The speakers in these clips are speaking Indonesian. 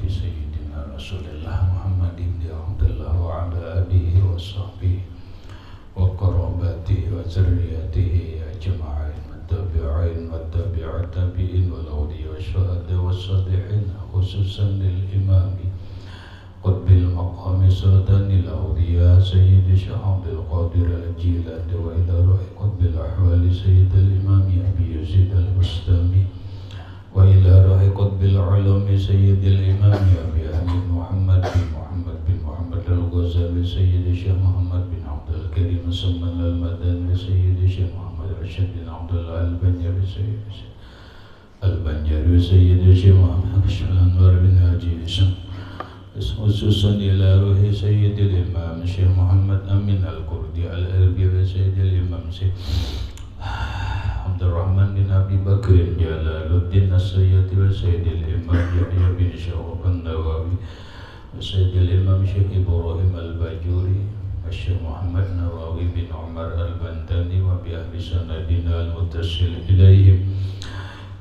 سيدنا رسول الله محمد بن عبد الله وعلى آله وصحبه وقرابته وذريته أجمعين والتابعين والتابع التابعين والأولياء والشهداء والصالحين خصوصا للإمام قطب المقام سلطان الأولياء سيد الشيخ عبد القادر الجيلاني وإلى روح قطب الأحوال سيد الإمام أبي يزيد البستامي وإلى روح قطب العلوم سيد الإمام أبي أحمد محمد بن محمد الغزالي سيد الشيخ محمد بن عبد الكريم السمان المدني سيد الشيخ محمد رشيد بن عبد الله البنجري سيد الشيخ محمد الأنور بن حاجي خصوصا إلى روح سيد الإمام الشيخ محمد أمين الكردي الأربي سيد الإمام عبد الرحمن بن أبي بكر جلال الدين السيد وسيد الإمام يحيى بن شرف النووي وسيد الإمام الشيخ إبراهيم الباجوري الشيخ محمد نواوي بن عمر البنتاني وبأهل سندنا المتصل إليهم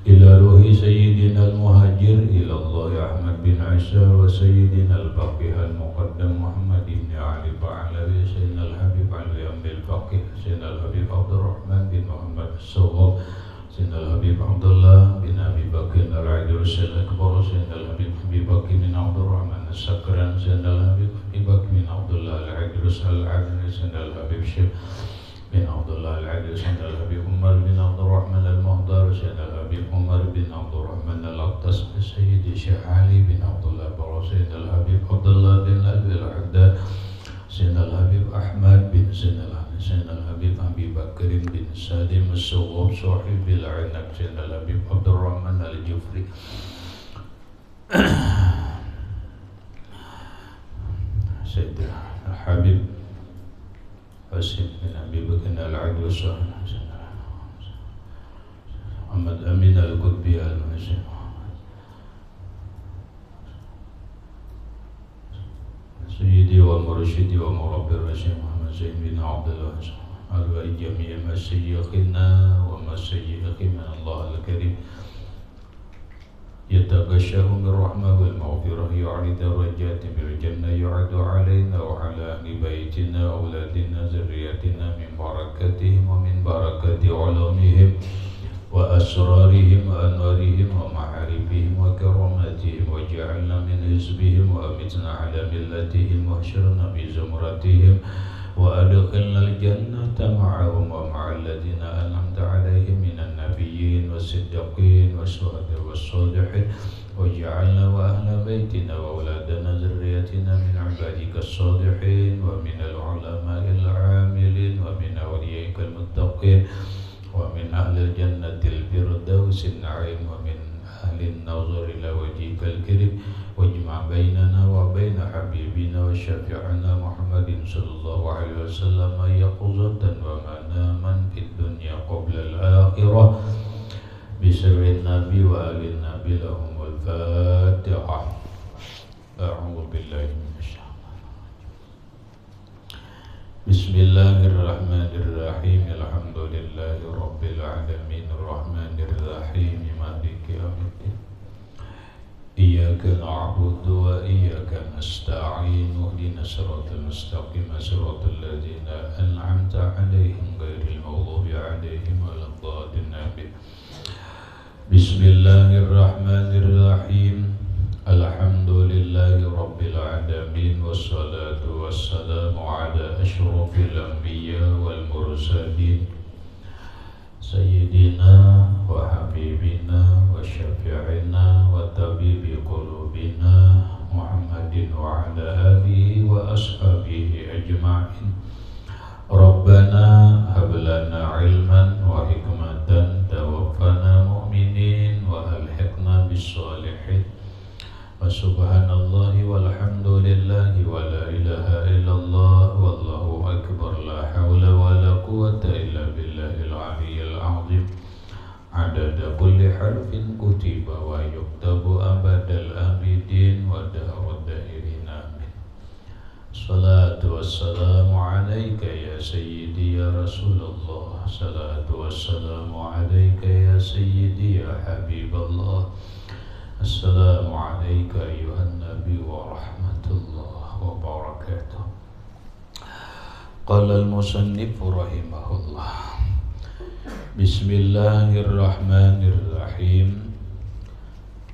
إلى روح سيدنا المهاجر إلى الله أحمد بن عيسى وسيدنا الفقيه المقدم محمد بن علي بعلوي سيدنا الحبيب علي أم الفقيه سيدنا الحبيب عبد الرحمن بن محمد الصواب سيدنا الحبيب عبد الله بن أبي بكر العجوز الأكبر سيدنا الحبيب أبي بكر بن عبد الرحمن السكران سيدنا الحبيب أبي بكر بن عبد الله العجوز العدني سيدنا الحبيب شيخ بن عبد الله العجوز سيدنا الحبيب عمر بن عبد الرحمن المهدار سيدنا الحبيب عمر بن عبد الرحمن الأقدس سيدي الشيخ علي بن عبد الله برا سيدنا الحبيب عبد الله بن أبي الحداد سيدنا الحبيب أحمد بن سيدنا الحبيب أبي بكر بن سالم الصواب صاحب العنب سيدنا الحبيب عبد الرحمن الجفري سيدنا الحبيب حسين بن أبي بكر العجوز محمد أمين القطبي المسيح سيدي ومرشدي ومربي الرشيد محمد زين بن عبد الله على جميع مشايخنا ومشايخ من الله الكريم يتغشاهم بالرحمة والمغفرة يعلي درجات بالجنة يعد علينا وعلى أهل بيتنا أولادنا ذريتنا من بركتهم ومن بركة علومهم وأسرارهم وأنوارهم ومعارفهم وكراماتهم واجعلنا من حزبهم وأمتنا على ملتهم واحشرنا بزمرتهم وأدخلنا الجنة معهم ومع الذين أنعمت عليهم من النبيين والصديقين والشهداء والصالحين واجعلنا وأهل بيتنا وأولادنا ذريتنا من عبادك الصالحين ومن العلماء العاملين ومن أوليائك المتقين ومن أهل الجنة الفردوس النعيم ومن أهل النظر إلى وجهك الكريم واجمع بيننا وبين حبيبنا وشفيعنا محمد صلى الله عليه وسلم يقظة ومناما في الدنيا قبل الآخرة بسر النبي وآل النبي لهم الفاتحة. أعوذ بالله من الشيطان بسم الله الرحمن الرحيم الحمد لله رب العالمين الرحمن الرحيم مالك يوم الدين إياك نعبد وإياك نستعين اهدنا الصراط المستقيم صراط الذين أنعمت عليهم غير المغضوب عليهم ولا الضالين آمين. بسم الله الرحمن الرحيم الحمد لله رب العالمين والصلاة والسلام على أشرف الأنبياء والمرسلين سيدنا وحبيبنا وشفيعنا وطبيب قلوبنا محمد وعلى آله وأصحابه أجمعين. ربنا هب لنا علما وحكمة توفنا مؤمنين وألحقنا بالصالحين. وسبحان الله والحمد لله ولا إله إلا الله والله أكبر لا حول ولا قوة إلا بالله العلي العظيم عدد كل حرف كتب ويكتب أبد الآبدين ودهر الدائرين آمين. الصلاة والسلام عليك يا سيدي يا رسول الله الصلاة والسلام عليك يا سيدي يا حبيب الله Assalamualaikum ayuhan Nabi wa rahmatullahi wa barakatuh. Qala al-musannif rahimahullah. Bismillahirrahmanirrahim.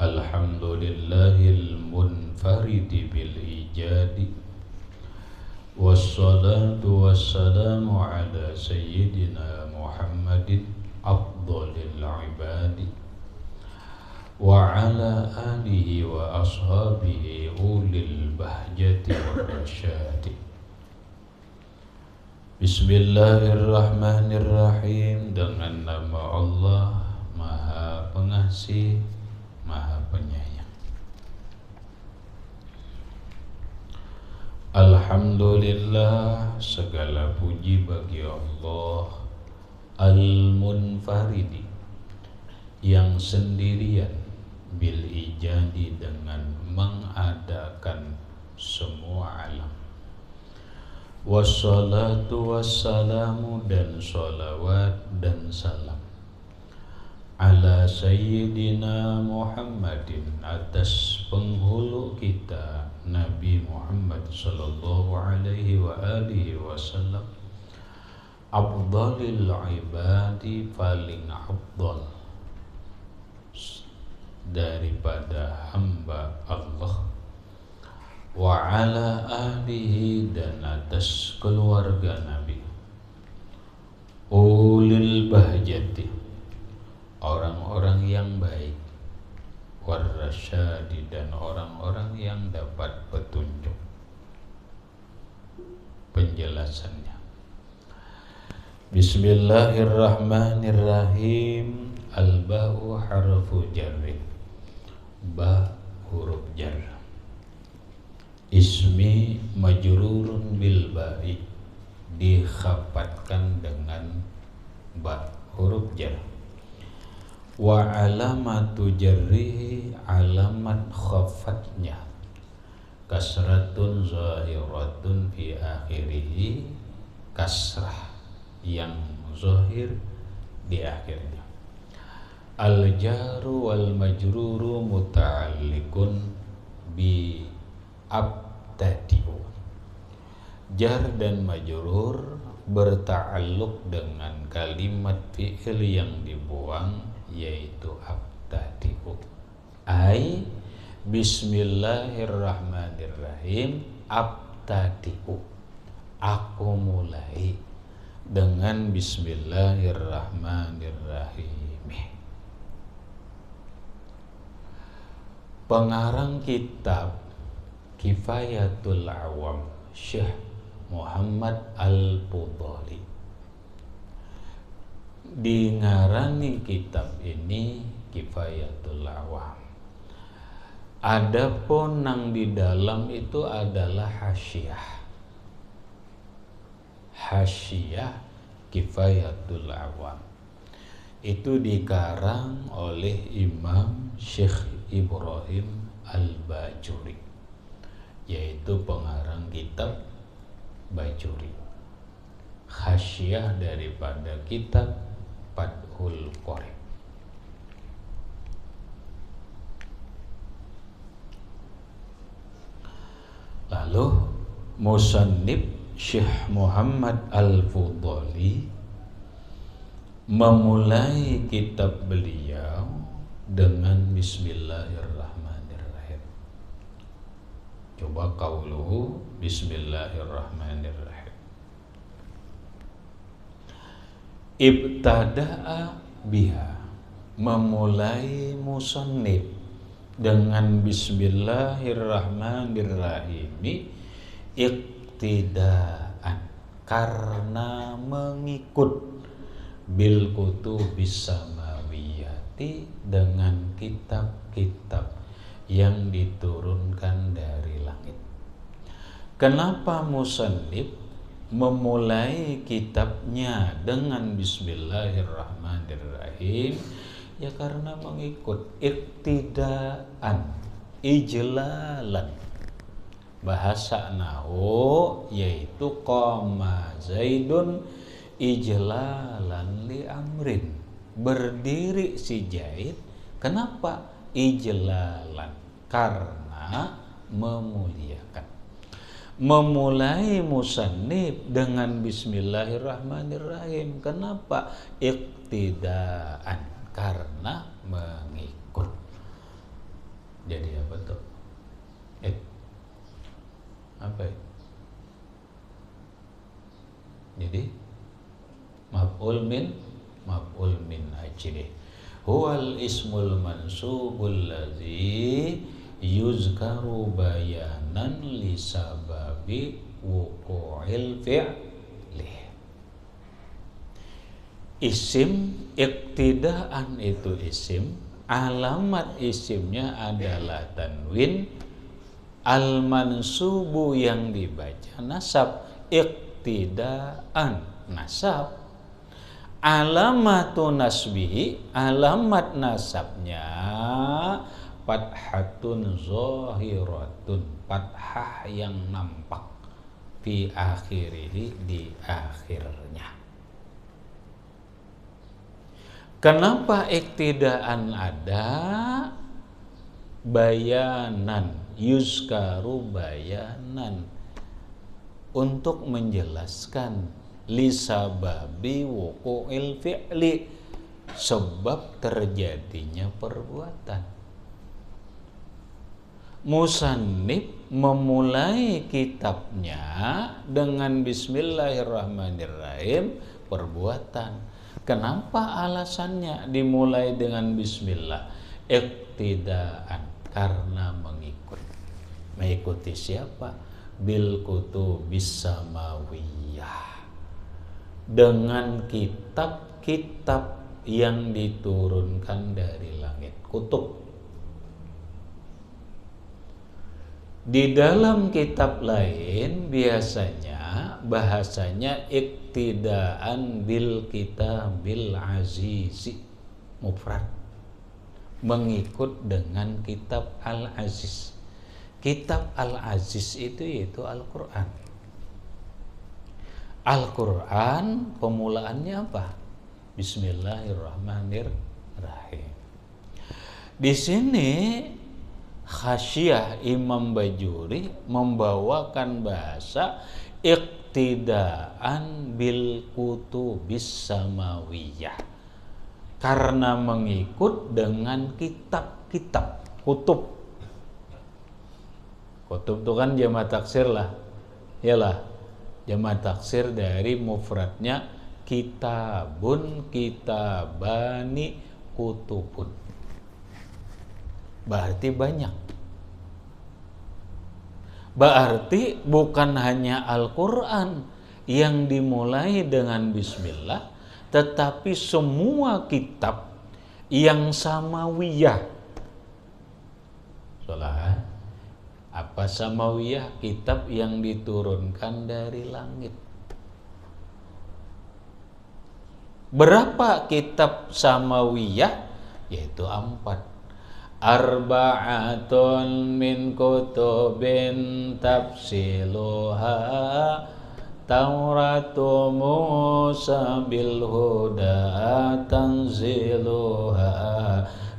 Alhamdulillahil munfaridi bil ijadi. Wassalatu wassalamu ala sayyidina Muhammadin afdhalil ibadi wa ala alihi wa ashabihi ulil bahjati wa rasyadi. Bismillahirrahmanirrahim. Dengan nama Allah Maha Pengasih, Maha Penyayang. Alhamdulillah, segala puji bagi Allah Al-Munfaridi, yang sendirian, bil ijadi, dengan mengadakan semua alam. Wassalatu wassalamu, dan sholawat dan salam, ala sayyidina Muhammadin, atas penghulu kita Nabi Muhammad sallallahu alaihi wa alihi wasallam, afdhalil ibadi, paling afdal daripada hamba Allah, wa ala alihi, dan atas keluarga Nabi, ulil bahjati, orang-orang yang baik, warasyadi, dan orang-orang yang dapat petunjuk. Penjelasannya, Bismillahirrahmanirrahim. Al-ba'u harfu jarri, ba huruf jar. Ismi majrurun bil ba'i, dikhafatkan dengan ba huruf jar. Wa alamatu jarrihi, alamat khafatnya, kasratun zahiratun fi akhirihi, kasrah yang zahir di akhirnya. Al-jaru wal majruru muta'alliqun bi abtadi'u. Jar dan majrur berta'alluq dengan kalimat fi'il yang dibuang, yaitu abtadi'u. Ai bismillahirrahmanirrahim, abtadi'u, aku mulai dengan bismillahirrahmanirrahim. Pengarang kitab Kifayatul Awam, Syekh Muhammad Al-Fudhali, dingarani kitab ini Kifayatul Awam. Adapun nang di dalam itu adalah hasyiah. Hasyiah Kifayatul Awam itu dikarang oleh Imam Syekh Ibrahim Al-Bajuri, yaitu pengarang kitab Bajuri. Hasyiah daripada kitab Fathul Qorib. Lalu musannif Syekh Muhammad Al-Fudhali memulai kitab beliau dengan bismillahirrahmanirrahim. Coba qauluhu bismillahirrahmanirrahim. Ibtada'a biha, memulai musannif dengan bismillahirrahmanirrahim, iqtidaan, karena mengikut, bil kutubis samawiyati, dengan kitab-kitab yang diturunkan dari langit. Kenapa musannif memulai kitabnya dengan bismillahirrahmanirrahim? Ya karena mengikut, iqtidaan, ijlalan. Bahasa nahwu yaitu qama Zaidun ijlalan li amrin, berdiri si Zaid. Kenapa? ijlalan, karena memuliakan. Memulai musannif dengan bismillahirrahmanirrahim. Kenapa? Iqtidaan, karena mengikut. Jadi apa tuh? Apa itu? Jadi maf'ul min ajlih. Huwal ismul mansubul ladzi yuzkaru bayanan li sababi wuqu'il fi'li. Isim iqtidaan itu isim, alamat isimnya adalah tanwin, al-mansubu yang dibaca nasab, iqtidaan nasab. Alamatu nasbihi, alamat nasabnya fathatun zahiratun, fathah yang nampak, fi akhirihi, di akhirnya. Kenapa iktidaan ada? Bayanan, yuzkaru bayanan, untuk menjelaskan lisababi wuqu'il fi'li, sebab terjadinya perbuatan. Musannif memulai kitabnya dengan bismillahirrahmanirrahim, perbuatan. Kenapa alasannya dimulai dengan bismillah? Iqtidaan, karena mengikut. Mengikuti siapa? Bil kutubis samawiyah, dengan kitab-kitab yang diturunkan dari langit. Kutub. Di dalam kitab lain biasanya bahasanya iktidaan bil kitabil azizi, mufrad, mengikut dengan kitab al-aziz. Kitab al-aziz itu yaitu Al-Quran. Al-Quran pemulaannya apa? Bismillahirrahmanirrahim. Di sini Khasyah Imam Bajuri membawakan bahasa iqtidaan bil kutubis samawiyah, karena mengikut dengan kitab-kitab. Kutub itu kan jamak taksir lah, yalah, jamak taksir dari mufradnya kitabun, kitabani, kutubun. Berarti banyak. Berarti bukan hanya Al-Quran yang dimulai dengan bismillah, tetapi semua kitab yang samawiyah. Soalnya apa samawiyah? Kitab yang diturunkan dari langit. Berapa kitab samawiyah? Yaitu 4. Arba'atun min kutubin tafsiluha Tauratu Musa bil huda tanziluha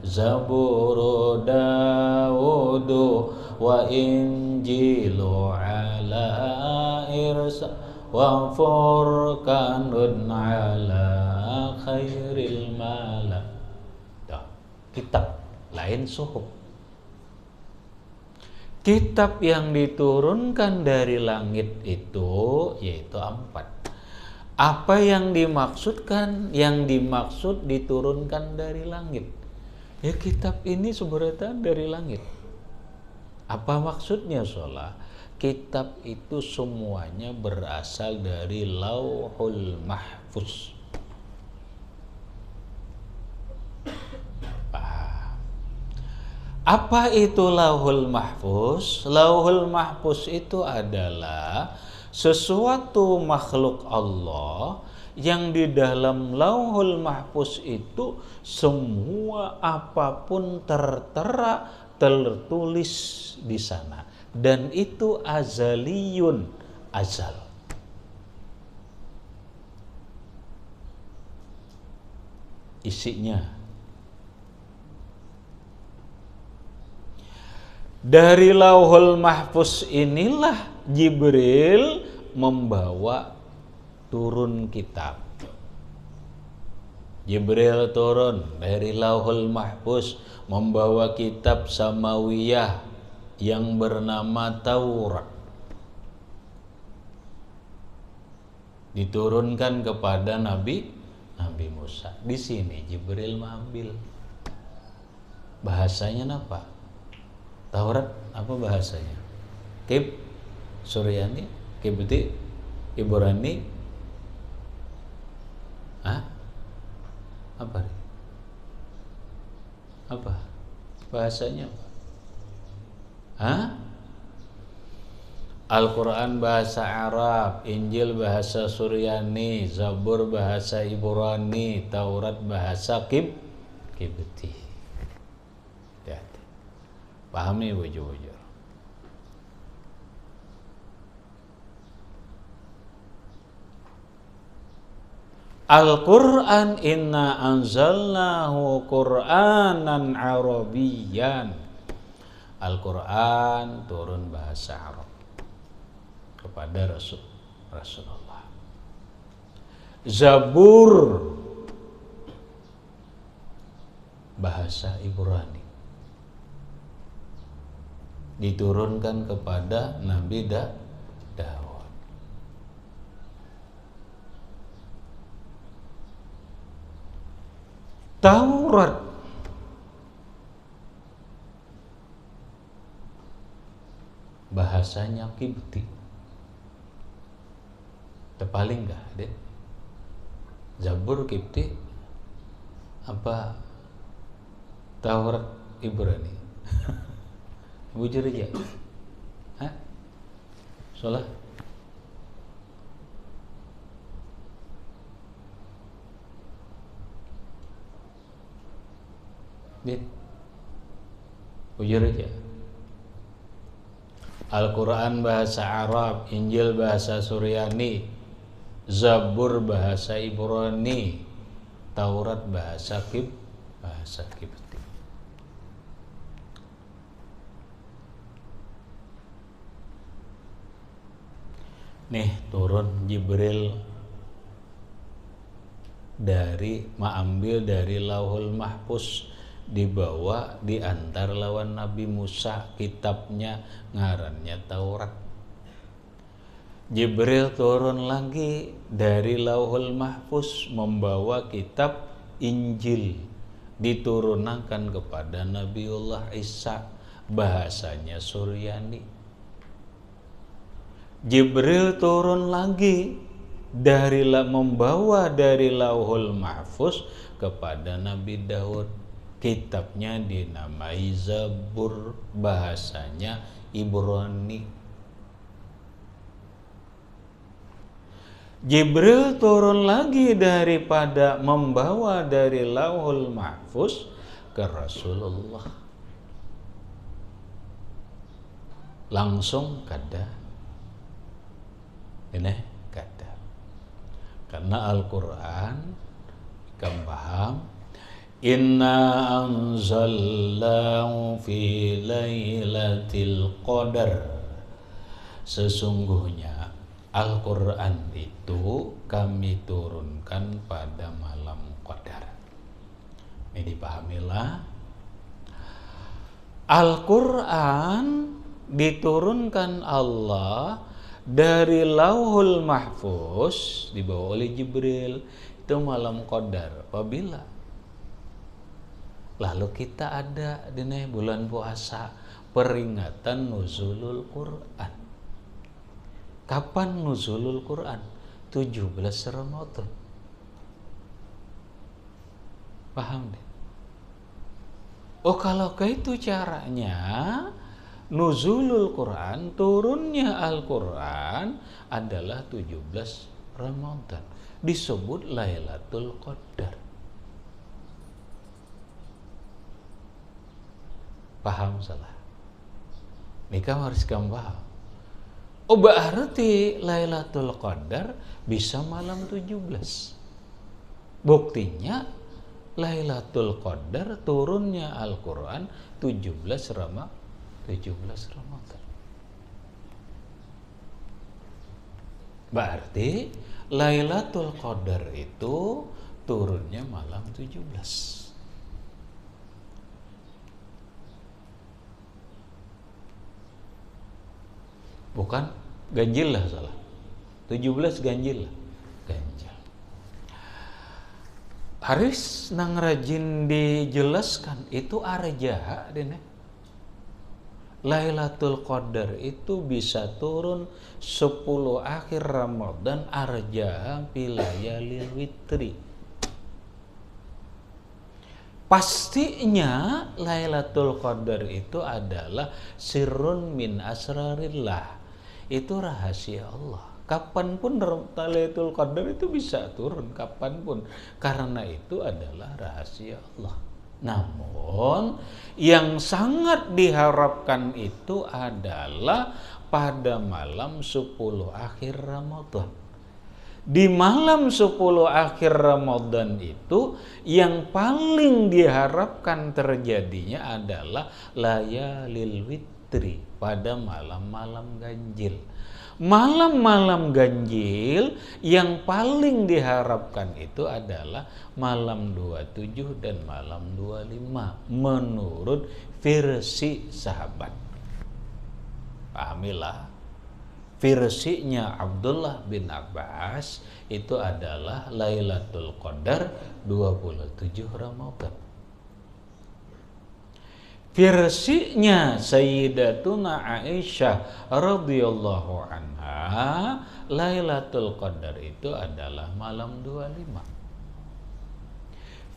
Zaburu Dawudu wa Injilu ala irsa wa furqanun ala khairil mala. Kitab lain suhuf. Kitab yang diturunkan dari langit itu yaitu 4. Apa yang dimaksudkan? Yang dimaksud diturunkan dari langit. Ya, kitab ini sebenarnya dari langit. Apa maksudnya sholah? Kitab itu semuanya berasal dari Lauhul Mahfuz. Apa itu Lauhul Mahfuz? Lauhul Mahfuz itu adalah sesuatu makhluk Allah yang di dalam Lauhul Mahfuz itu semua apapun tertera, tertulis di sana, dan itu azaliyun, azal. Isinya Dari Lauhul Mahfuz inilah Jibril membawa turun kitab. Jibril turun dari Lauhul Mahfuz membawa kitab samawiyah yang bernama Taurat. Diturunkan kepada Nabi Musa. Di sini Jibril mengambil. Bahasanya apa? Taurat apa bahasanya? Kib, Suryani, Kibti, Ibrani. Apa? Apa? Bahasanya apa? Al-Quran bahasa Arab, Injil bahasa Suryani, Zabur bahasa Ibrani, Taurat bahasa Kibti. Pahami bujur-bujur. Al-Quran inna anzalnahu Qur'anan Arabiyyan. Al-Quran turun bahasa Arab kepada Rasulullah. Zabur bahasa Ibrani diturunkan kepada Nabi Daud. Taurat bahasanya Kibti. Tepaling enggak, Dek? Zabur Kibti apa Taurat Ibrani? Bujur aja. Salah. Dit. Bujur aja. Al-Quran bahasa Arab, Injil bahasa Suryani, Zabur bahasa Ibrani, Taurat bahasa Kibti. Nih turun Jibril mengambil dari Lauhul Mahfuz, dibawa diantar lawan Nabi Musa, kitabnya ngarannya Taurat. Jibril turun lagi dari Lauhul Mahfuz membawa kitab Injil, diturunkan kepada Nabiullah Isa, bahasanya Suryani. Jibril turun lagi membawa dari Lauhul Mahfuz kepada Nabi Daud, kitabnya dinamai Zabur, bahasanya Ibrani. Jibril turun lagi membawa dari Lauhul Mahfuz ke Rasulullah, langsung kada. Ini kada. Karena Al-Quran kamu paham, inna anzalnahu fi lailatul qadar. Sesungguhnya Al-Quran itu kami turunkan pada malam Qadar. Ini dipahamilah. Al-Quran diturunkan Allah dari Lauhul Mahfuz, dibawa oleh Jibril, itu malam Qadar. Apabila lalu kita ada di bulan puasa, peringatan nuzulul Quran. Kapan nuzulul Quran? 17 Ramadan. Paham deh? Oh, kalau itu caranya, nuzulul Quran, turunnya Al-Quran adalah 17 Ramadan. Disebut Lailatul Qadar. Paham salah? Ini kamu harus paham. Oh, berarti Lailatul Qadar bisa malam 17. Buktinya Lailatul Qadar turunnya Al-Quran 17 Ramadan. 17 Ramadan. Berarti Lailatul Qadar itu turunnya malam 17. Bukan ganjil lah, salah. 17 ganjil lah. Ganjil. Harus nang rajin dijelaskan itu arjaha dene. Lailatul Qadar itu bisa turun 10 akhir Ramadan arjaha pilayalil witri. Pastinya Lailatul Qadar itu adalah sirrun min asrarillah. Itu rahasia Allah. Kapanpun Lailatul Qadar itu bisa turun, kapanpun. Karena itu adalah rahasia Allah. Namun yang sangat diharapkan itu adalah pada malam 10 akhir Ramadan. Di malam 10 akhir Ramadan itu yang paling diharapkan terjadinya adalah layalil witri, pada malam-malam ganjil. Malam-malam ganjil yang paling diharapkan itu adalah malam 27 dan malam 25 menurut versi sahabat. Pahamilah, versinya Abdullah bin Abbas itu adalah Lailatul Qadar 27 Ramadan. Versinya Sayyidatuna Aisyah radhiyallahu anha, Lailatul Qadar itu adalah malam 25.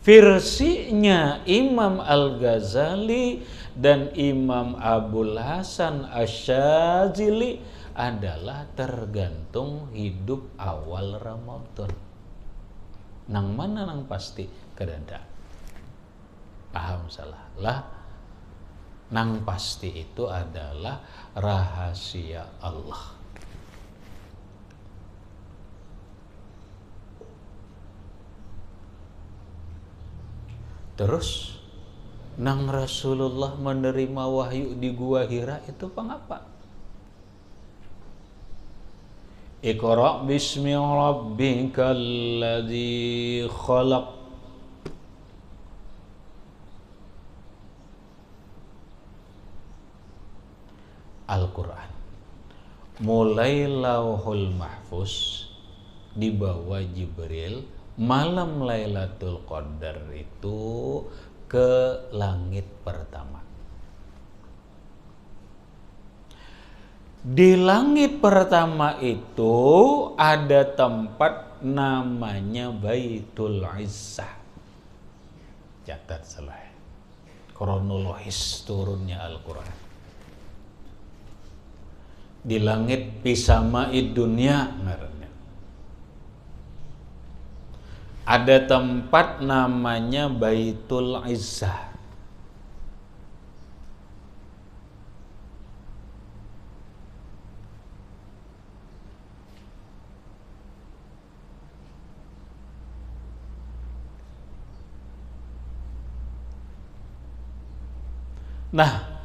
Versinya Imam Al-Ghazali dan Imam Abul Hasan Asy-Syadzili adalah tergantung hidup awal Ramadan. Nang mana nang pasti kedada. Paham salah lah. Nang pasti itu adalah rahasia Allah. Terus nang Rasulullah menerima wahyu di Gua Hira itu pengapa? Iqra bismi rabbikal ladzi khalaq. Al-Quran mulai Lauhul Mahfuz dibawa Jibril malam Lailatul Qadar itu ke langit pertama. Di langit pertama itu ada tempat namanya Baitul Izzah. Catat salah. Kronologis turunnya Al-Quran. Di langit Pisama'id dunia ngarannya. Ada tempat namanya Baitul Izzah. Nah,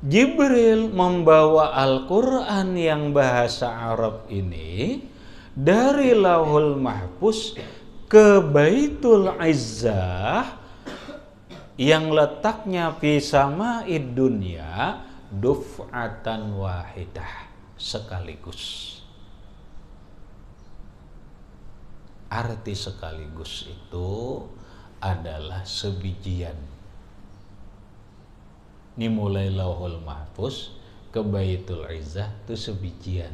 Jibril membawa Al-Quran yang bahasa Arab ini dari Lauhul Mahfuz ke Baitul Izzah yang letaknya fi sama'id dunya duf'atan wahidah, sekaligus. Arti sekaligus itu adalah sebijian. Ini mulai Lauhul Mahfuz ke Baitul Izzah itu sebijian.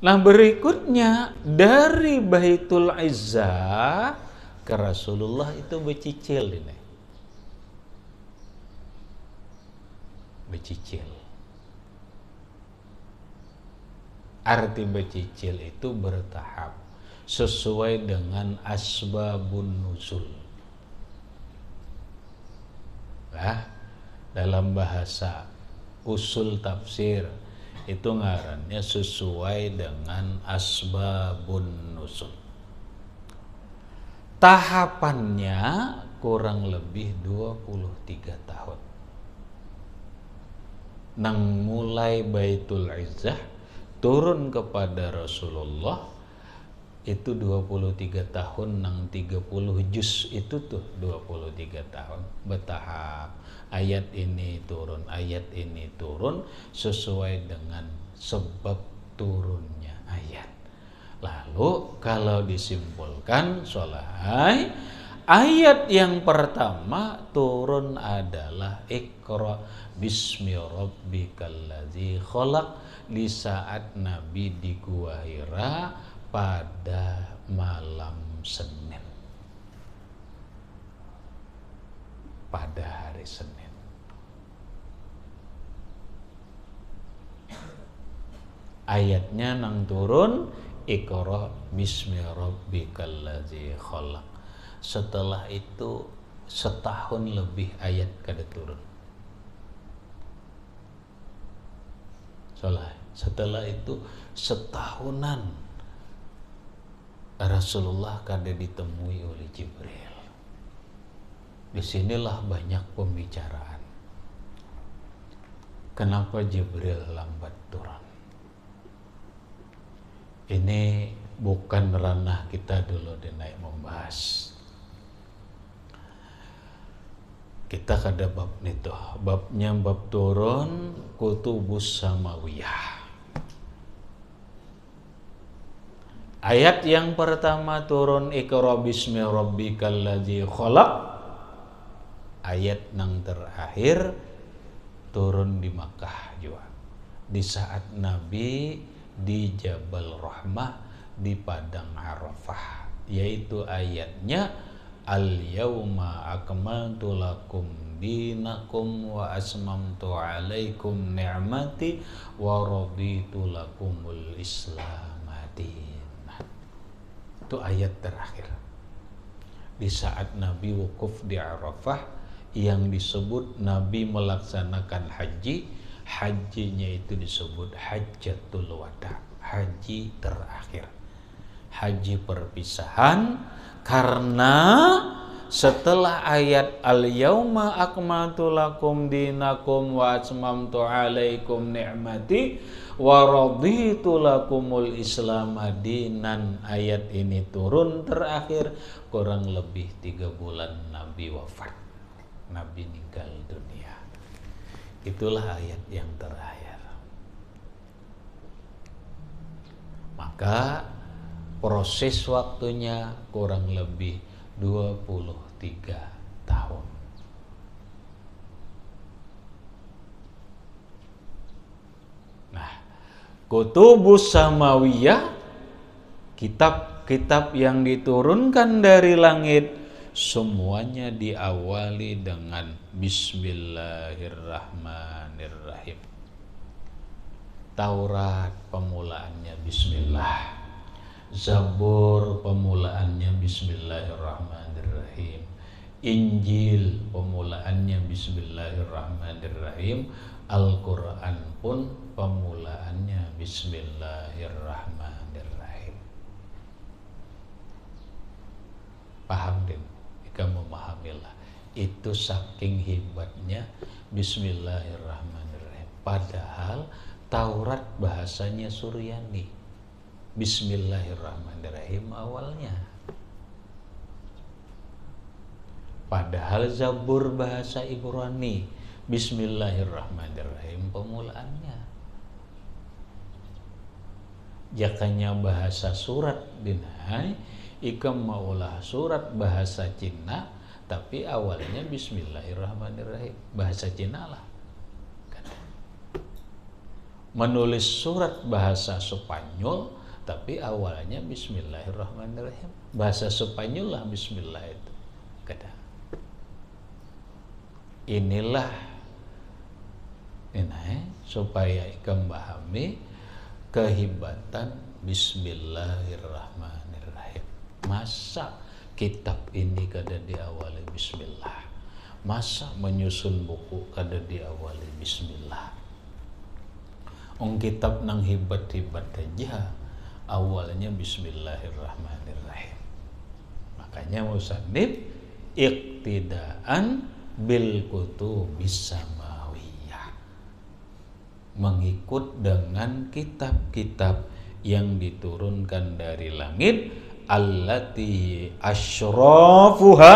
Nah berikutnya dari Baitul Izzah ke Rasulullah itu becicil ini. Becicil. Arti becicil itu bertahap sesuai dengan asbabun nuzul. Nah, dalam bahasa usul tafsir itu ngarannya sesuai dengan asbabun nuzul. Tahapannya kurang lebih 23 tahun. Nang mulai Baitul Izzah turun kepada Rasulullah itu 23 tahun, nang 30 juz itu tuh 23 tahun bertahap. Ayat ini turun, ayat ini turun sesuai dengan sebab turunnya ayat. Lalu kalau disimpulkan Solahai, ayat yang pertama turun adalah Iqra bismi rabbikal ladzi khalaq di saat Nabi di Gua Hira pada malam Senin. Pada hari Senin. Ayatnya nang turun Iqra bismi rabbikal ladzi khalaq. Setelah itu setahun lebih ayat kada turun. Setelah itu setahunan Rasulullah kada ditemui oleh Jibril. Disinilah banyak pembicaraan. Kenapa Jibril lambat turun? Ini bukan ranah kita dulu naik membahas. Kita kada bab itu. Babnya bab turun Kutubus Samawiyah. Ayat yang pertama turun Iqra bismi rabbikal ladzi khalaq. Ayat yang terakhir turun di Makkah juga. Di saat Nabi di Jabal Rahmah di Padang Arafah, yaitu ayatnya Al-yawma akmaltu lakum dinakum wa asmamtu alaikum ni'mati wa raditu lakumul Islam dinan. Itu ayat terakhir. Di saat Nabi wukuf di Arafah yang disebut Nabi melaksanakan haji, hajinya itu disebut Hajjatul Wada, haji terakhir, haji perpisahan. Karena setelah ayat al-yauma akmaltu lakum dinakum wa atmamtu alaikum ni'mati wa raditu lakumul Islam dinan, ayat ini turun terakhir kurang lebih 3 bulan Nabi wafat, Nabi meninggal dunia. Itulah ayat yang terakhir. Maka proses waktunya kurang lebih 23 tahun. Nah, Kutubus Samawiyah, kitab-kitab yang diturunkan dari langit, semuanya diawali dengan Bismillahirrahmanirrahim. Taurat pemulaannya Bismillah. Zabur pemulaannya Bismillahirrahmanirrahim. Injil pemulaannya Bismillahirrahmanirrahim. Al-Quran pun pemulaannya Bismillahirrahmanirrahim. Paham din? Kamu memahamilah. Itu saking hebatnya Bismillahirrahmanirrahim. Padahal Taurat bahasanya Suryani. Bismillahirrahmanirrahim awalnya. Padahal Zabur bahasa Ibrani, Bismillahirrahmanirrahim pemulaannya. Jakanya bahasa surat dinai, ikam maulah surat bahasa Cina, tapi awalnya Bismillahirrahmanirrahim, bahasa Cina lah. Menulis surat bahasa Spanyol, tapi awalnya Bismillahirrahmanirrahim, bahasa Spanyol lah Bismillah itu. Kada. Inilah ini supaya ikam pahami kehebatan Bismillahirrahmanirrahim. Masa kitab ini kada diawali Bismillah? Masa menyusun buku kada diawali Bismillah? Kitab nang hebat-hebat aja awalnya Bismillahirrahmanirrahim. Makanya musannif iqtidaan bil kutubis samawiyah, mengikut dengan kitab-kitab yang diturunkan dari langit, allati asyrafuha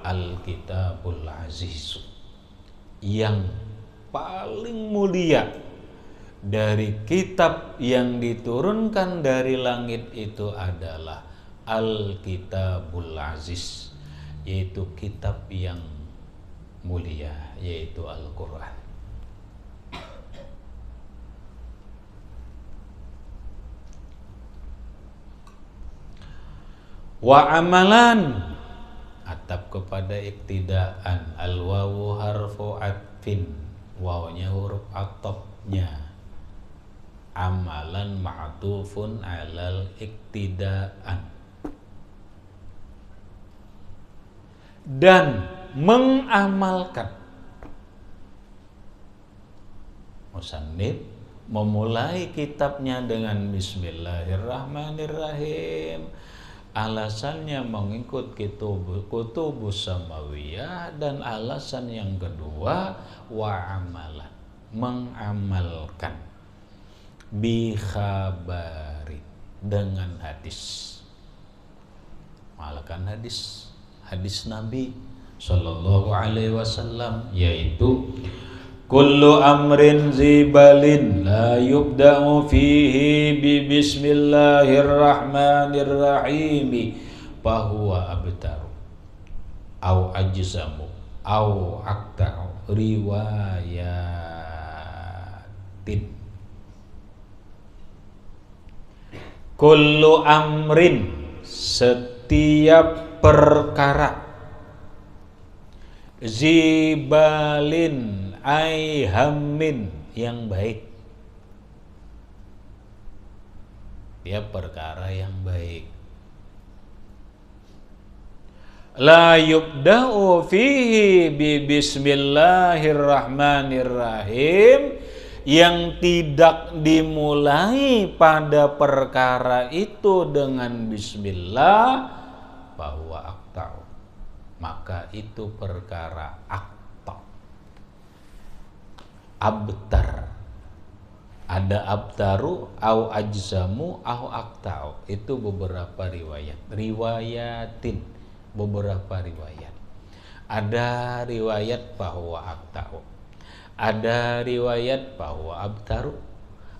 al-kitabul aziz, yang paling mulia dari kitab yang diturunkan dari langit itu adalah al-kitabul aziz, yaitu kitab yang mulia, yaitu Al-Quran. Wa amalan, atap kepada iktidaan, al-wawu harfu atfin, wawnya huruf atofnya, amalan ma'tufun alal iktidaan, dan mengamalkan. Musannif memulai kitabnya dengan Bismillahirrahmanirrahim. Alasannya mengikut kutubus samawiyah, dan alasan yang kedua wa amalan, mengamalkan, bi khabari, dengan hadis, mengamalkan hadis Nabi sallallahu alaihi wasallam, yaitu kullu amrin zibalin la yubda'u fihi bi bismillahirrahmanirrahim fahuwa abtaru au ajzamu au aqta'u riwayatin. Kullu amrin, setiap perkara, zibalin ai hammin, yang baik, dia perkara yang baik, la yubda'u fihi bi bismillahirrahmanirrahim, yang tidak dimulai pada perkara itu dengan bismillah, bahwa aqta'u, maka itu perkara aqta', abtar. Ada abtaru, au ajzamu, au aqta'u, itu beberapa riwayatin, beberapa riwayat. Ada riwayat bahwa aqta'u, ada riwayat bahwa abtaru,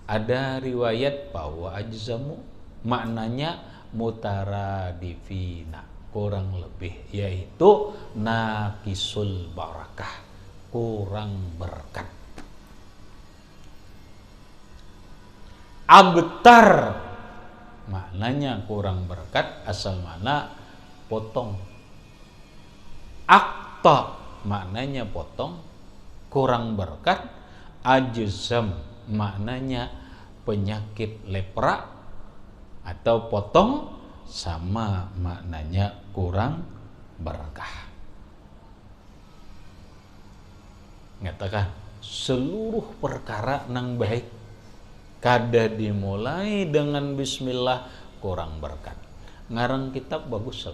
ada riwayat bahwa ajzamu, maknanya mutaradifina, kurang lebih, yaitu naqisul barakah, kurang berkat. Abtar maknanya kurang berkat, asal mana potong. Aqta maknanya potong, kurang berkat. Ajzam maknanya penyakit lepra atau potong, sama maknanya kurang berkah. Ngatakan seluruh perkara nang baik kada dimulai dengan bismillah kurang berkat. Ngarang kitab bagus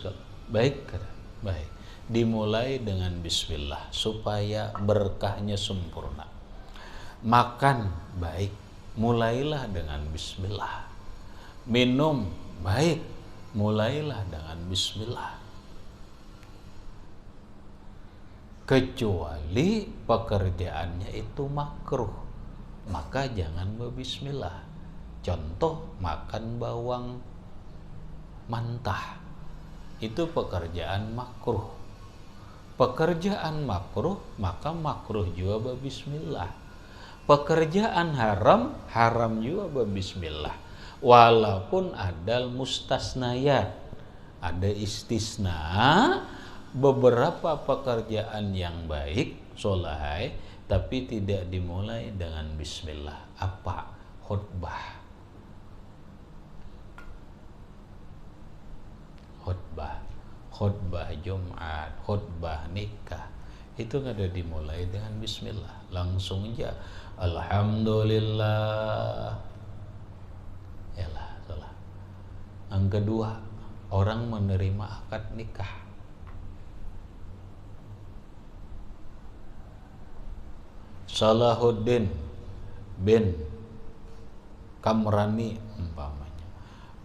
kalau baik kada baik, dimulai dengan bismillah supaya berkahnya sempurna. Makan baik, mulailah dengan bismillah. Minum baik, mulailah dengan bismillah. Kecuali pekerjaannya itu makruh, maka jangan berbismillah. Contoh, makan bawang mentah, itu pekerjaan makruh. Pekerjaan makruh, maka makruh juga berbismillah. Pekerjaan haram, haram juga berbismillah. Walaupun ada mustasnayat, ada istisna, beberapa pekerjaan yang baik, solahai, tapi tidak dimulai dengan bismillah. Apa? Khutbah Jumat, khutbah nikah, itu nggak ada dimulai dengan bismillah, langsung aja alhamdulillah, yalah salah. Yang kedua, orang menerima akad nikah. Salahuddin bin Kamrani umpamanya,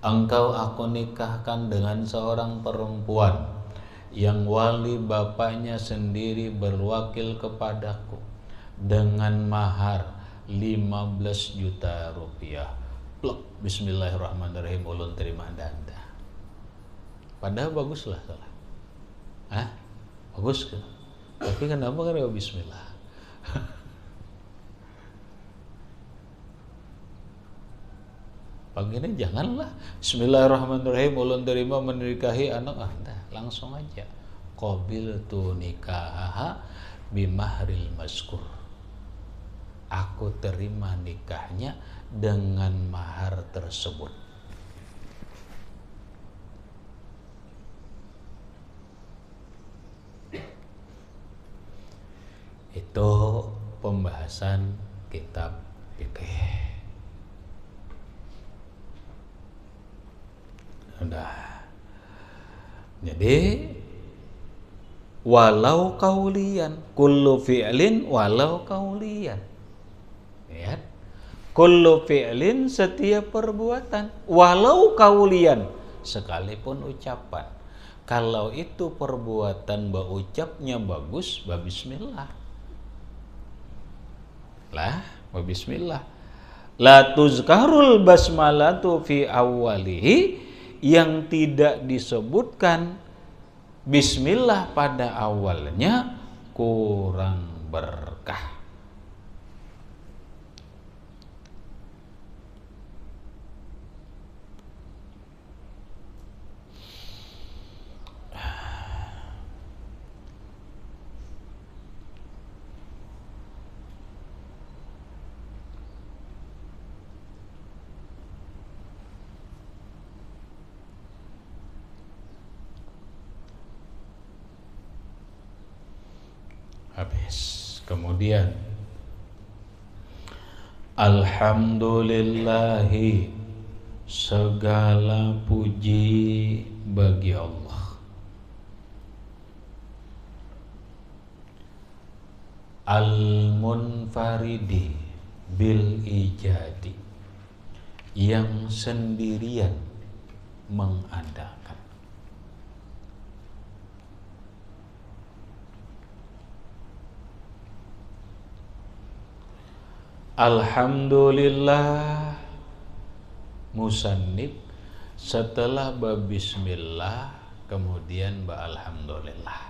engkau aku nikahkan dengan seorang perempuan yang wali bapaknya sendiri berwakil kepadaku dengan mahar 15 juta rupiah. Plok, bismillahirrahmanirrahim, ulun terima danda. Padahal baguslah salah. Bagus kan? Tapi kenapa kan bismillah? Panggilnya janganlah bismillahirrahmanirrahim ulun terima menikahi anak langsung aja qabiltu nikahaha bimahril mazkur, aku terima nikahnya dengan mahar tersebut. Itu pembahasan kitab fikih. Udah. Jadi walau kaulian, kullu fi'lin walau kaulian. Lihat. Kullu fi'lin setiap perbuatan, walau kaulian sekalipun ucapan. Kalau itu perbuatan ucapnya bagus, bismillah. Lah, bismillah. La tuzkarul basmalatu fi awwalihi, yang tidak disebutkan bismillah pada awalnya kurang berkah. Habis. Kemudian alhamdulillahi, segala puji bagi Allah. Al-munfaridi bil ijadi, yang sendirian mengadakan. Alhamdulillah, musannif setelah bismillah kemudian alhamdulillah.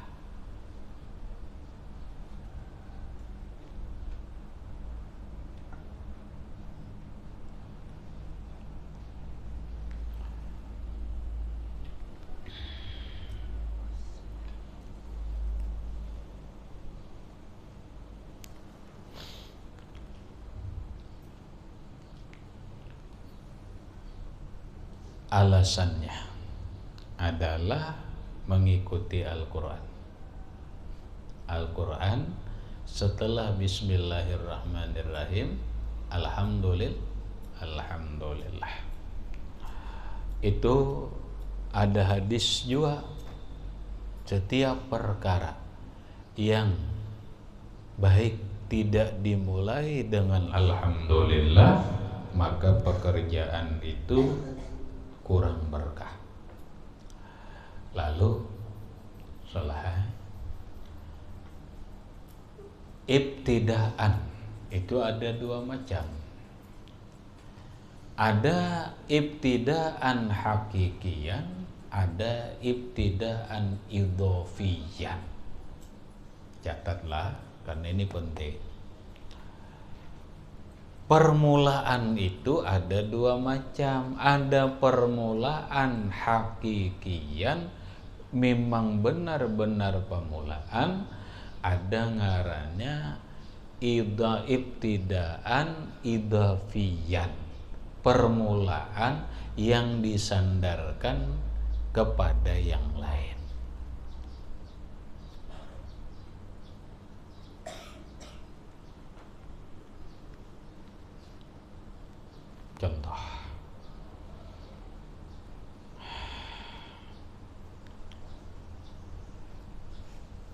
Alasannya adalah mengikuti Al-Quran. Al-Quran setelah bismillahirrahmanirrahim alhamdulillah. Itu ada hadis juga, setiap perkara yang baik tidak dimulai dengan alhamdulillah, maka pekerjaan itu kurang berkah. Lalu salah ibtidaan itu ada dua macam. Ada ibtidaan hakikian, ada ibtidaan idhofiyan. Catatlah karena ini penting. Permulaan itu ada dua macam. Ada permulaan hakikian, memang benar-benar permulaan. Ada ngarannya ibtidaan idhafiyan, permulaan yang disandarkan kepada yang lain. Contoh,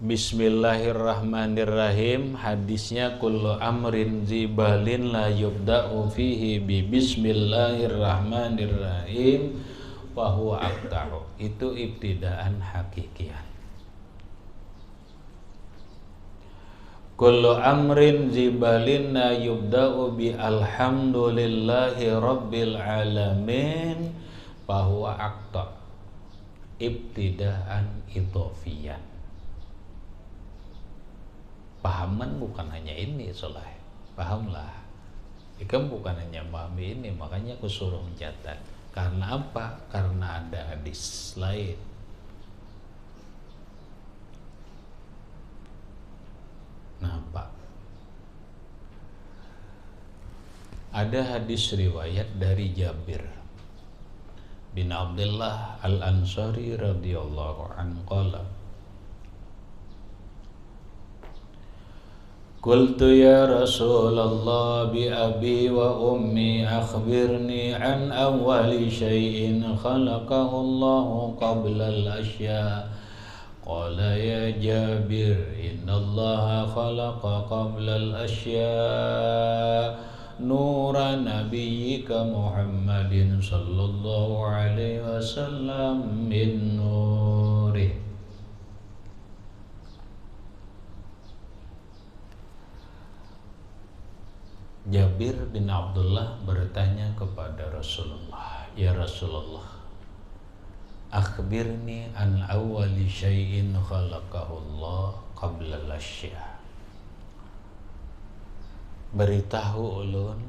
Bismillahirrahmanirrahim. Hadisnya kullu amrin zibalin la yubda'u fihi bi bismillahirrahmanirrahim wa huwa aqta'u. Itu ibtidaan hakikian. Kullu amrin zibalin la yubda'u bi alhamdulillahi rabbil alamin fa huwa aqta'. Ibtidaan idhofiyan. Pahaman bukan hanya ini, Soleh. Pahamlah. Ikam bukan hanya memahami ini, makanya aku suruh mencatat. Karena apa? Karena ada hadis lain. Nampak? Ada hadis riwayat dari Jabir bin Abdullah Al-Ansari radhiyallahu anhu qala Qultu ya Rasulullah bi abi wa ummi akhbirni an awwali syai'in khalaqahu Allah qabla al-asya. Qala ya Jabir inna Allah khalaqa qabla al-asya nura nabiyyika Muhammadin sallallahu alaihi wasallam min nurih. Jabir bin Abdullah bertanya kepada Rasulullah, ya Rasulullah, akhbirni an awwali syai'in khalaqahu Allah qabla al-asya. Beritahu ulun,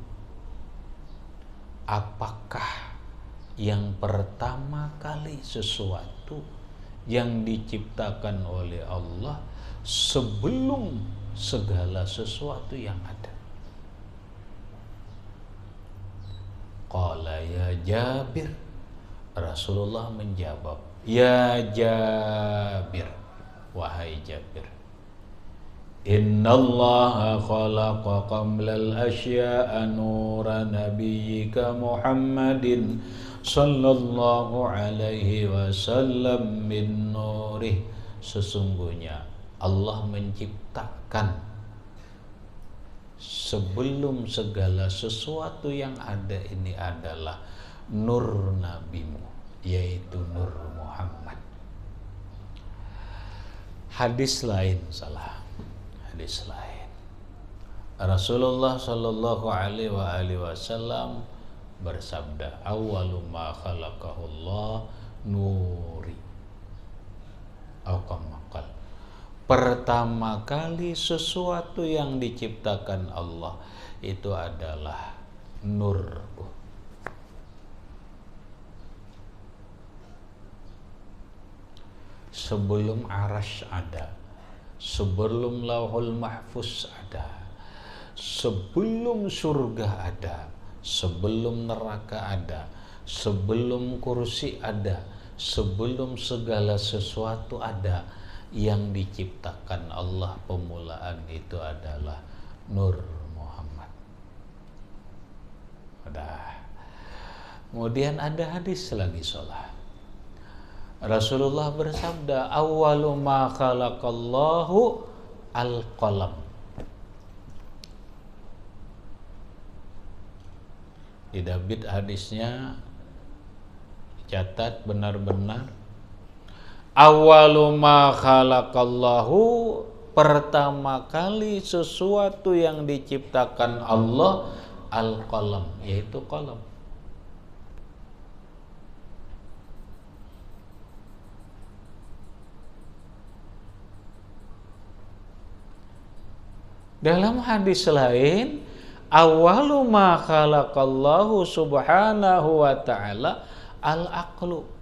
apakah yang pertama kali sesuatu yang diciptakan oleh Allah sebelum segala sesuatu yang ada? Qala ya Jabir. Rasulullah menjawab, ya Jabir, wahai Jabir, innallaha khalaqa qabla al-asya'a nura nabiyyika Muhammadin sallallahu alaihi wasallam min nurih. Sesungguhnya Allah menciptakan sebelum segala sesuatu yang ada ini adalah nur nabimu, yaitu Nur Muhammad. Hadis lain salah. Hadis lain. Rasulullah sallallahu alaihi wasallam bersabda, awwalu ma khalaqahu Allah nuri. Pertama kali sesuatu yang diciptakan Allah itu adalah nurku. Sebelum arasy ada, sebelum lauhul mahfuz ada, sebelum surga ada, sebelum neraka ada, sebelum kursi ada, sebelum segala sesuatu ada, yang diciptakan Allah pemulaan itu adalah Nur Muhammad. Udah. Kemudian ada hadis lagi sholat. Rasulullah bersabda, awwalu ma khalaqallahu al-qalam. Tidak bid hadisnya, catat benar-benar. Awwalu ma khalaqallahu, pertama kali sesuatu yang diciptakan Allah al-qalam, yaitu qalam. Dalam hadis lain, awwalu ma khalaqallahu subhanahu wa ta'ala al-aqlu.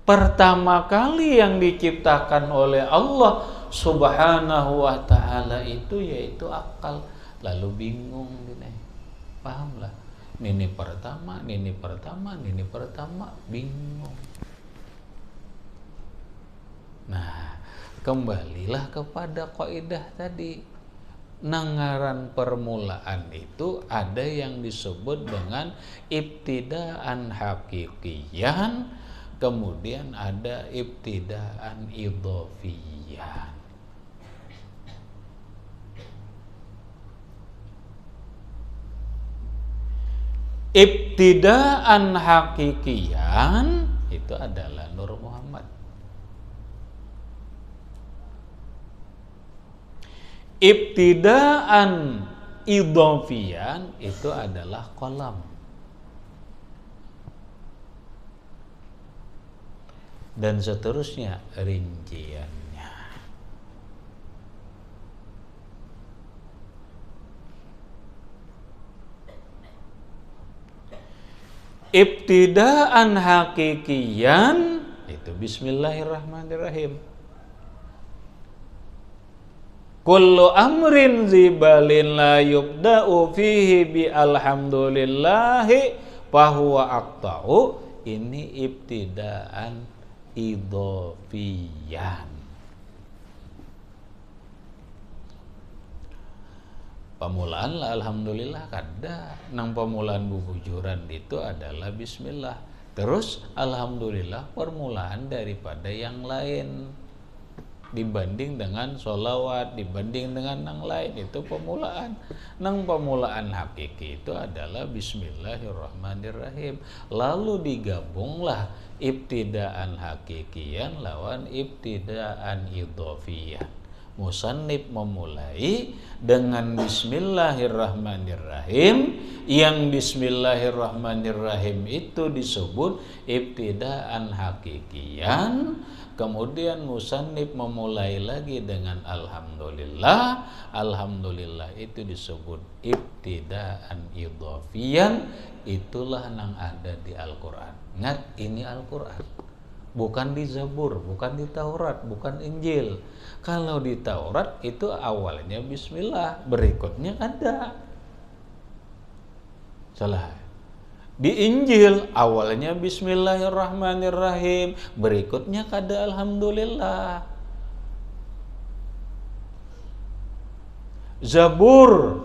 Pertama kali yang diciptakan oleh Allah subhanahu wa ta'ala itu yaitu akal. Lalu bingung gini. Pahamlah. Nini pertama, bingung. Nah, kembalilah kepada kaidah tadi. Nangaran permulaan itu ada yang disebut dengan ibtidaan hakikiyan, kemudian ada ibtidaan idhofiyan. Ibtidaan hakikian itu adalah Nur Muhammad. Ibtidaan idhofiyan itu adalah qalam. Dan seterusnya rinciannya. Ibtidaan hakikian itu bismillahirrahmanirrahim. Kullu amrin zibalin la yubda'u fihi bi alhamdulillahi fahuwa aqta'u. Ini ibtidaan idhofiyan. Pamulaan lah alhamdulillah kada. Nang pamulaan bubujuran itu adalah bismillah. Terus alhamdulillah permulaan daripada yang lain. Dibanding dengan sholawat, dibanding dengan yang lain, itu pemulaan. Nang pemulaan hakiki itu adalah bismillahirrahmanirrahim. Lalu digabunglah ibtidaan hakikian lawan ibtidaan idhofiyan. Musannif memulai dengan bismillahirrahmanirrahim, yang bismillahirrahmanirrahim itu disebut ibtidaan hakikian. Kemudian musannif memulai lagi dengan alhamdulillah. Alhamdulillah itu disebut ibtidaan idhofiyan. Itulah yang ada di Al-Quran. Ingat, ini Al-Quran, bukan di Zabur, bukan di Taurat, bukan Injil. Kalau di Taurat itu awalnya bismillah, berikutnya ada. Salah. Di Injil awalnya bismillahirrahmanirrahim, berikutnya kada alhamdulillah. Zabur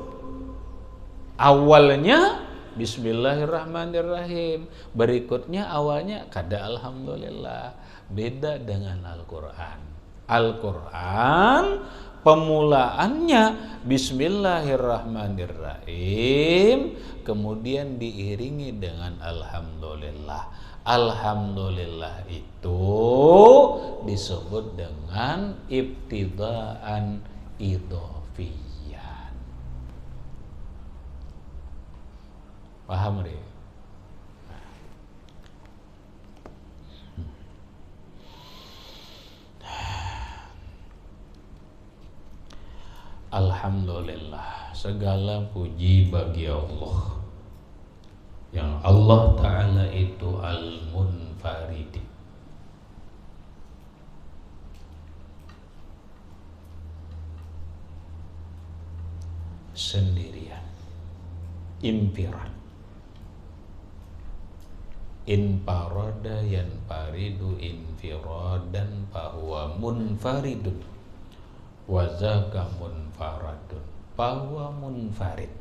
awalnya bismillahirrahmanirrahim, berikutnya awalnya kada alhamdulillah. Beda dengan Al-Quran. Al-Quran pemulaannya bismillahirrahmanirrahim, kemudian diiringi dengan alhamdulillah. Alhamdulillah itu disebut dengan ibtidaan idhofiyan. Paham deh? Alhamdulillah, segala puji bagi Allah, yang Allah Ta'ala itu al-munfarid, sendirian, infirad. In parada yanfaridu infiradan fahuwa munfaridun wa zaka munfaradun fahuwa munfarid.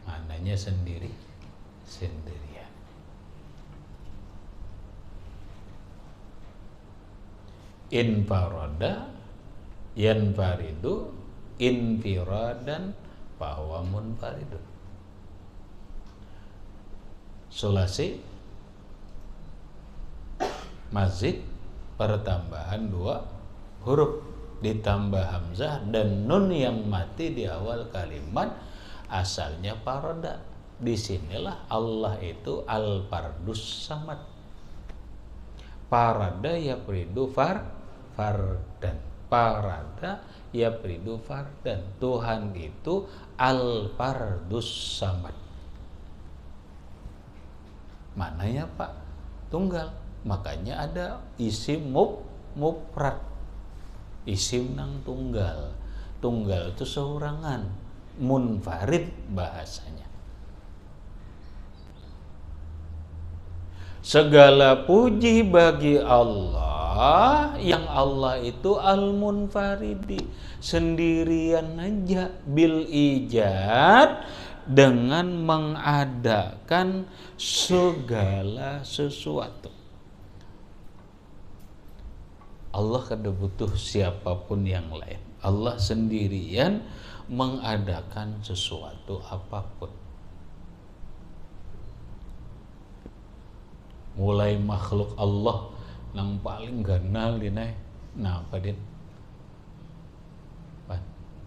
Maknanya sendiri, sendirian. In parada yanfaridu infiradan fahuwa munfaridun. Sulasi mazid pertambahan 2 huruf ditambah hamzah dan nun yang mati di awal kalimat, asalnya paroda. Disinilah Allah itu al-fardus samad. Parada yapridu fardan. Parada yapridu fardan. Tuhan itu al-fardus samad. Mananya Pak? Tunggal. Makanya ada isim mufrad, isim nang tunggal. Tunggal itu seorangan, munfarid bahasanya. Segala puji bagi Allah, yang Allah itu al-munfaridi, sendirian aja, bil ijad, dengan mengadakan segala sesuatu. Allah kada butuh siapapun yang lain. Allah sendirian mengadakan sesuatu apapun. Mulai makhluk Allah yang paling ganal ini, nah apa din?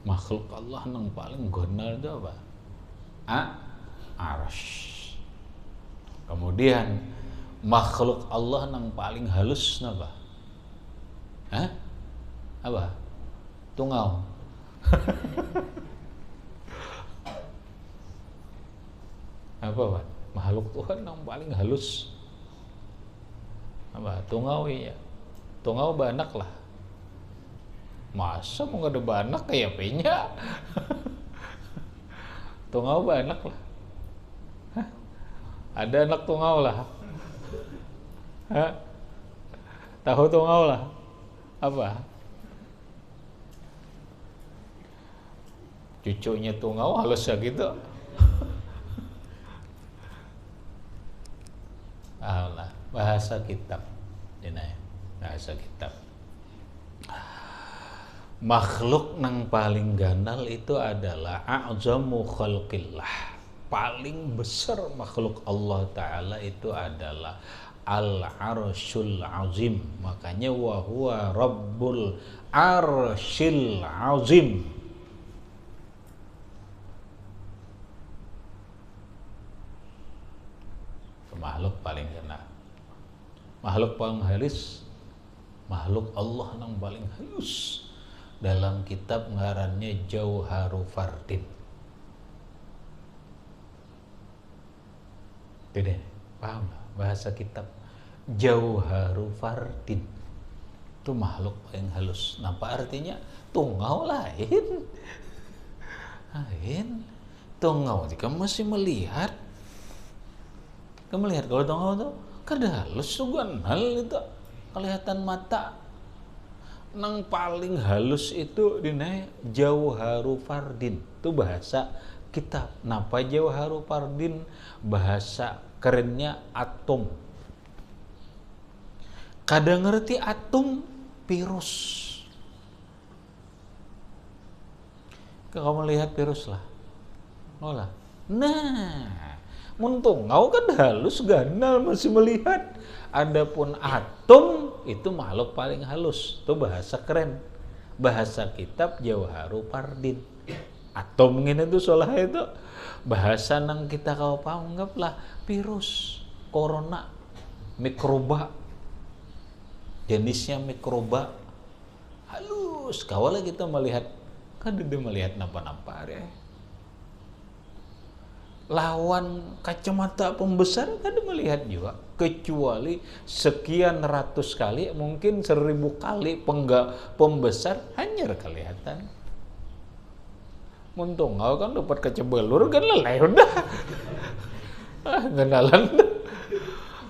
Makhluk Allah yang paling ganal itu apa? Arash. Kemudian makhluk Allah yang paling halus apa? Apa? Tungau. Apa Pak? Makhluk Tuhan yang paling halus apa? Tungau ya. Tungau banak lah. Masa mau gak ada banak kayak penya? Tungau banak lah. Ada anak tungau lah. Tahu tungau lah. Apa? Cucunya tungau halus ya gitu. Allah, bahasa kitab. Bahasa kitab. Makhluk yang paling ganal itu adalah a'zamu khalqillah. Paling besar makhluk Allah Ta'ala itu adalah Al-Arsyul Azim. Makanya wa huwa Rabbul Arsyil Azim. Makhluk paling ganal. Makhluk paling halus, makhluk Allah yang paling halus. Dalam kitab ngarannya Jauharu Fardin. Tidak, paham bahasa kitab Jauharu Fardin. Itu makhluk paling halus. Apa artinya? Tungau lain. Lain. Tungau jika masih melihat. Kamu melihat kalau tungau tuh kada halus sugan hal itu kelihatan mata. Nang paling halus itu dinaik Jauharu Fardin. Itu bahasa kitab. Napa Jauharu Fardin? Bahasa kerennya atom. Kadang ngerti atom virus. Kamu lihat virus lah. Olah. Nah, muntung ngau kan halus ganal masih melihat. Adapun atom itu makhluk paling halus. Itu bahasa keren. Bahasa kitab Jauharu Fardin. Atom ini tuh solah itu bahasa nang kita kau panggap lah virus, corona, mikroba. Jenisnya mikroba. Halus. Kawala kita melihat kan dia melihat napa-napa ya. Lawan kacamata pembesar kan melihat juga, kecuali sekian ratus kali, mungkin 1000 kali pembesar hanya kelihatan. Muntung kau kan dapat kaca belur kan lelai udah. Genalan.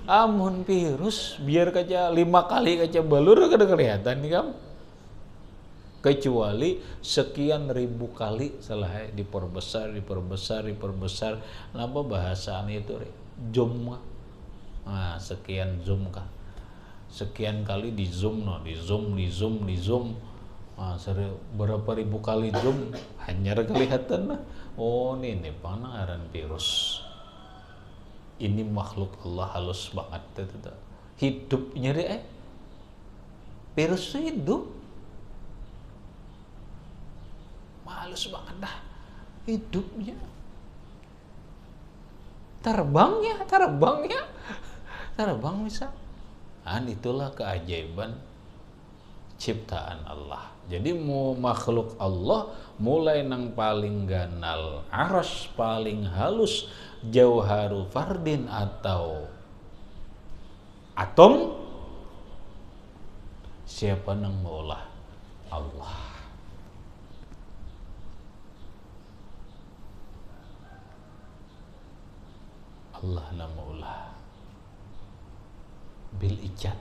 Amun virus biar kaca 5 kali kaca belur kada kelihatan nih kamu. Kecuali sekian ribu kali salah diperbesar. Kenapa bahasaan itu zoom kah? Nah, sekian zoom kah? Sekian kali di zoom no, di zoom. Nah, berapa ribu kali zoom hanya kelihatan lah. Oh ini pangaran virus. Ini makhluk Allah halus banget itu. Hidupnya deh. Virus itu hidup. Halus banget dah hidupnya. Terbang bisa. Itulah keajaiban ciptaan Allah. Jadi makhluk Allah mulai nang paling ganal aras, paling halus Jauharu Fardin atau atom, siapa nang maulah? Allah. Allah namaulah bil ijad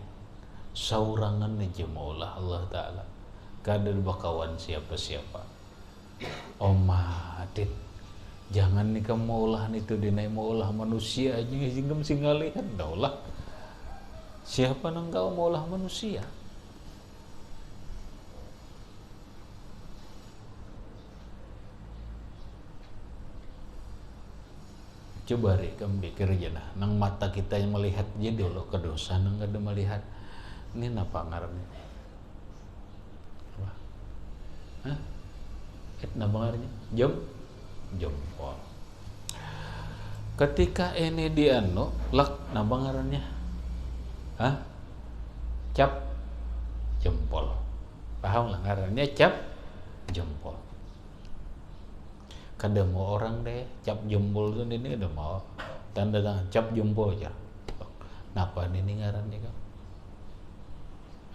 saurangan aja maulah Allah Ta'ala kada bakawan siapa-siapa. Omadit Jangan nih kamu maulah itu dinai maulah manusia aja singgem singgalihan daulah. Siapa nang kau maulah manusia? Coba Ri, kamu pikir aja nah, nang mata kita yang melihat jadi lo kedosa nang kada melihat. Ini napa ngarannya? Apa? Hah? Napa ngarannya? Jempol. Ketika ini dianu, lak napa ngarannya? Hah? Cap jempol. Paham lah ngarannya cap jempol. Kada mau orang deh cap jempol tuh ini ada mau tanda tangan cap jempol aja. Napa ini ngarannya kan?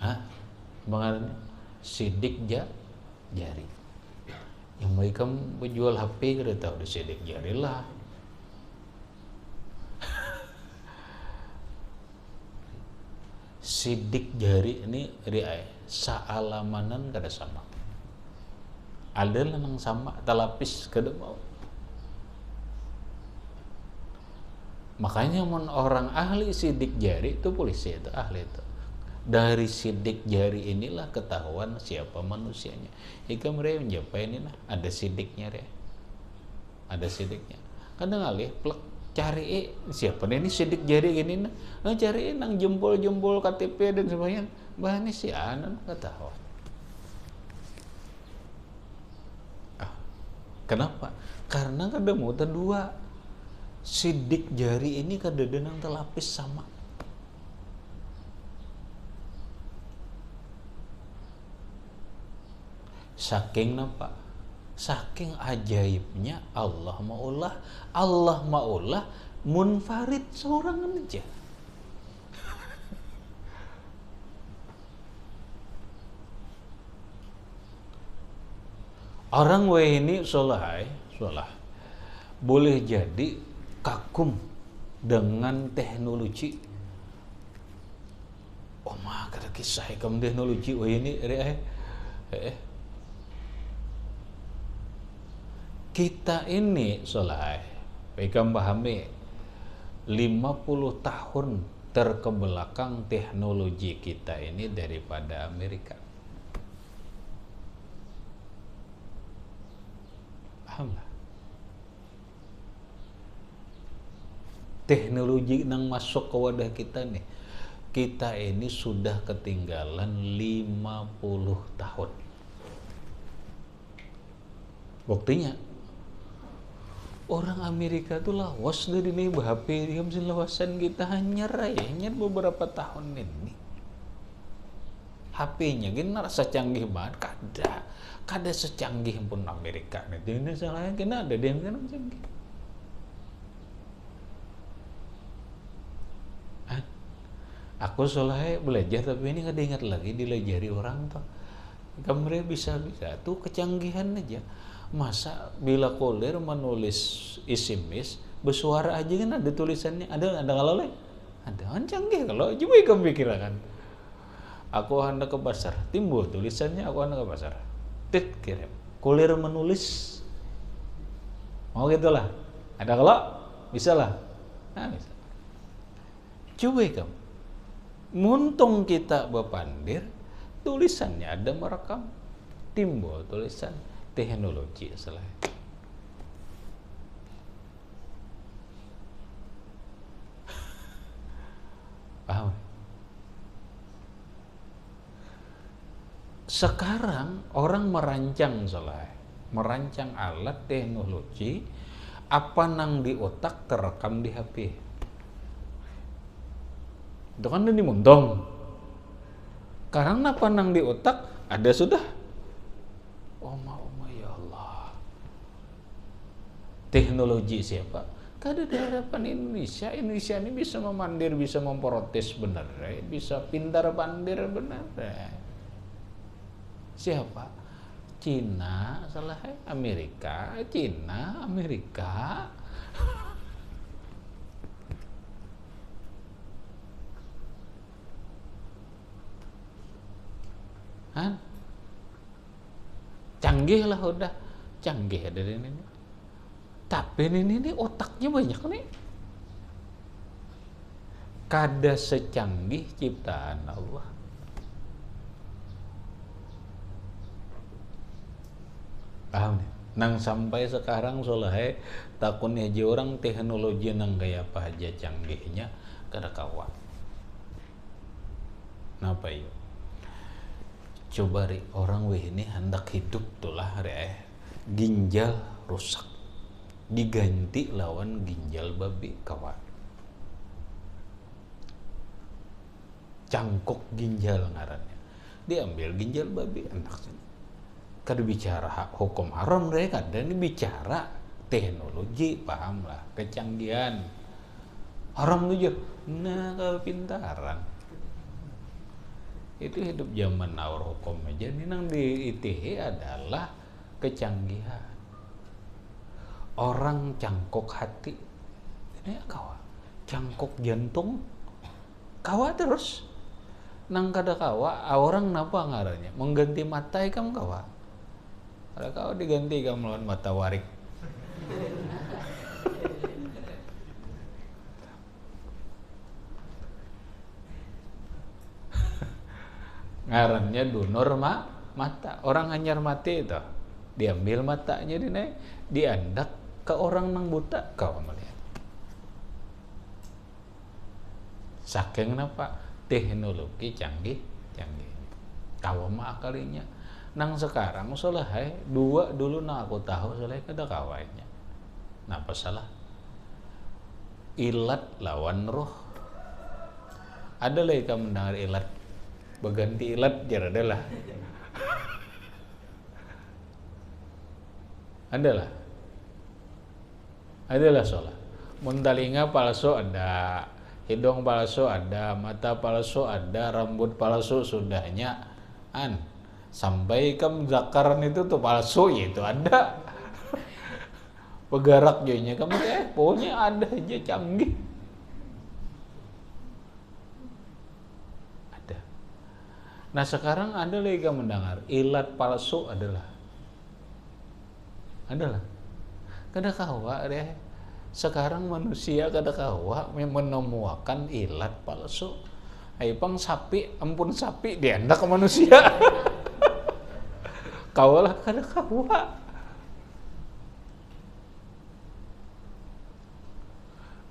Hah? Mengarannya sidik jari. Yang baik kamu menjual HP kada tahu di sidik jari lah. Sidik jari ini riai saalamanan kada sama. Ada lah nang sama talapis kada mau. Makanya orang ahli sidik jari itu polisi itu ahli itu. Dari sidik jari inilah ketahuan siapa manusianya. Ika mereka menjawab ini nah ada sidiknya re. Ada sidiknya. Kadang alih plek cari siapa nih ini sidik jari gini nah. Nah cari nang jempol-jempol KTP dan sebagainya. Bah ini si anan ketahuan. Kenapa? Karena kada mau dua sidik jari ini kada denang telapis sama. Saking napa? Saking ajaibnya Allah maulah munfarid seorang aja. Orang ini solah boleh jadi kagum dengan teknologi. Oh mah kada kisah kamu teknologi ini kita ini solah pegang pahami 50 tahun terkebelakang teknologi kita ini daripada Amerika. Paham lah. Teknologi yang masuk ke wadah kita nih, kita ini sudah ketinggalan 50 tahun. Buktinya orang Amerika tuh lawas dari nih HP dia mesti lawasan kita hanyar beberapa tahun ini. HP-nya gini rasa canggih banget kada secanggih pun Amerika nih. Ini salahnya kena ada dia kan canggih. Aku soalnya belajar tapi ini kada ingat lagi dilajari orang tuh. Kamu bisa tuh kecanggihan aja. Masa bila koler menulis SMS bersuara aja kan ada tulisannya, ada kalau ada kan canggih kalau coba kamu pikirkan. Aku hendak ke pasar, timbul tulisannya aku hendak ke pasar. Tit kirim. Koler menulis. Mau gitulah. Ada kalau bisa lah. Nah, bisa. Coba kamu. Muntung kita bepandir, tulisannya ada merekam. Timbul tulisan teknologi salah. Paham? Sekarang orang merancang alat teknologi apa nang di otak terekam di HP. Itu kan ini muntung. Karena apa nang di otak ada sudah. Oma ya Allah. Teknologi siapa? Kada ada harapan Indonesia. Indonesia ini bisa memandir, bisa memprotes benar, bisa pintar pandir benar. Siapa? Cina, salah Amerika, Cina, Amerika. Canggih lah udah, canggih dari ini. Tapi ini otaknya banyak nih. Kada secanggih ciptaan Allah. Paham nih? Nang sampai sekarang soleh takun aja orang teknologi nang gaya apa aja canggihnya kada kawan. Napa yuk? Coba ri orang weh ini hendak hidup tuh lah ginjal rusak diganti lawan ginjal babi kawan. Cangkok ginjal ngarannya. Diambil ginjal babi enak sini. Kada bicara hukum haram mereka, dan ini bicara teknologi, paham lah, kecanggihan. Haram tuh nah kepintaran. Itu hidup zaman awal hukum aja. Ini nang di ITH adalah kecanggihan. Orang cangkok hati, ini kawa, cangkok jantung, kawa terus. Nang kada kawa, orang napa ngarannya? Mengganti mata ikam kawa. Ada kawa diganti ikam lawan mata warik. Ngarannya donor mata. Orang anyar mati itu, diambil matanya diandak ke orang nang buta, kau melihat. Saking napa? Teknologi canggih. Kau mah akalinya. Nang sekarang soleh dua dulu nang aku tahu soleh kada kawainya. Napa salah? Ilat lawan roh. Ada lah kamu mendengar ilat. Berganti ilat jar adalah. Adalah soleh. Muntalinga palsu ada, hidung palsu ada, mata palsu ada, rambut palsu sudahnya sampai kamu zakaran itu tuh palsu itu ada. Pegarak jadinya kamu pokoknya ada aja canggih. Ada. Nah sekarang ada lagi kamu mendengar ilat palsu adalah. Kada kawa deh. Sekarang manusia kada kawa menemukan ilat palsu. Aipang sapi, ampun sapi diandak ke manusia. Kawalah kada kawa.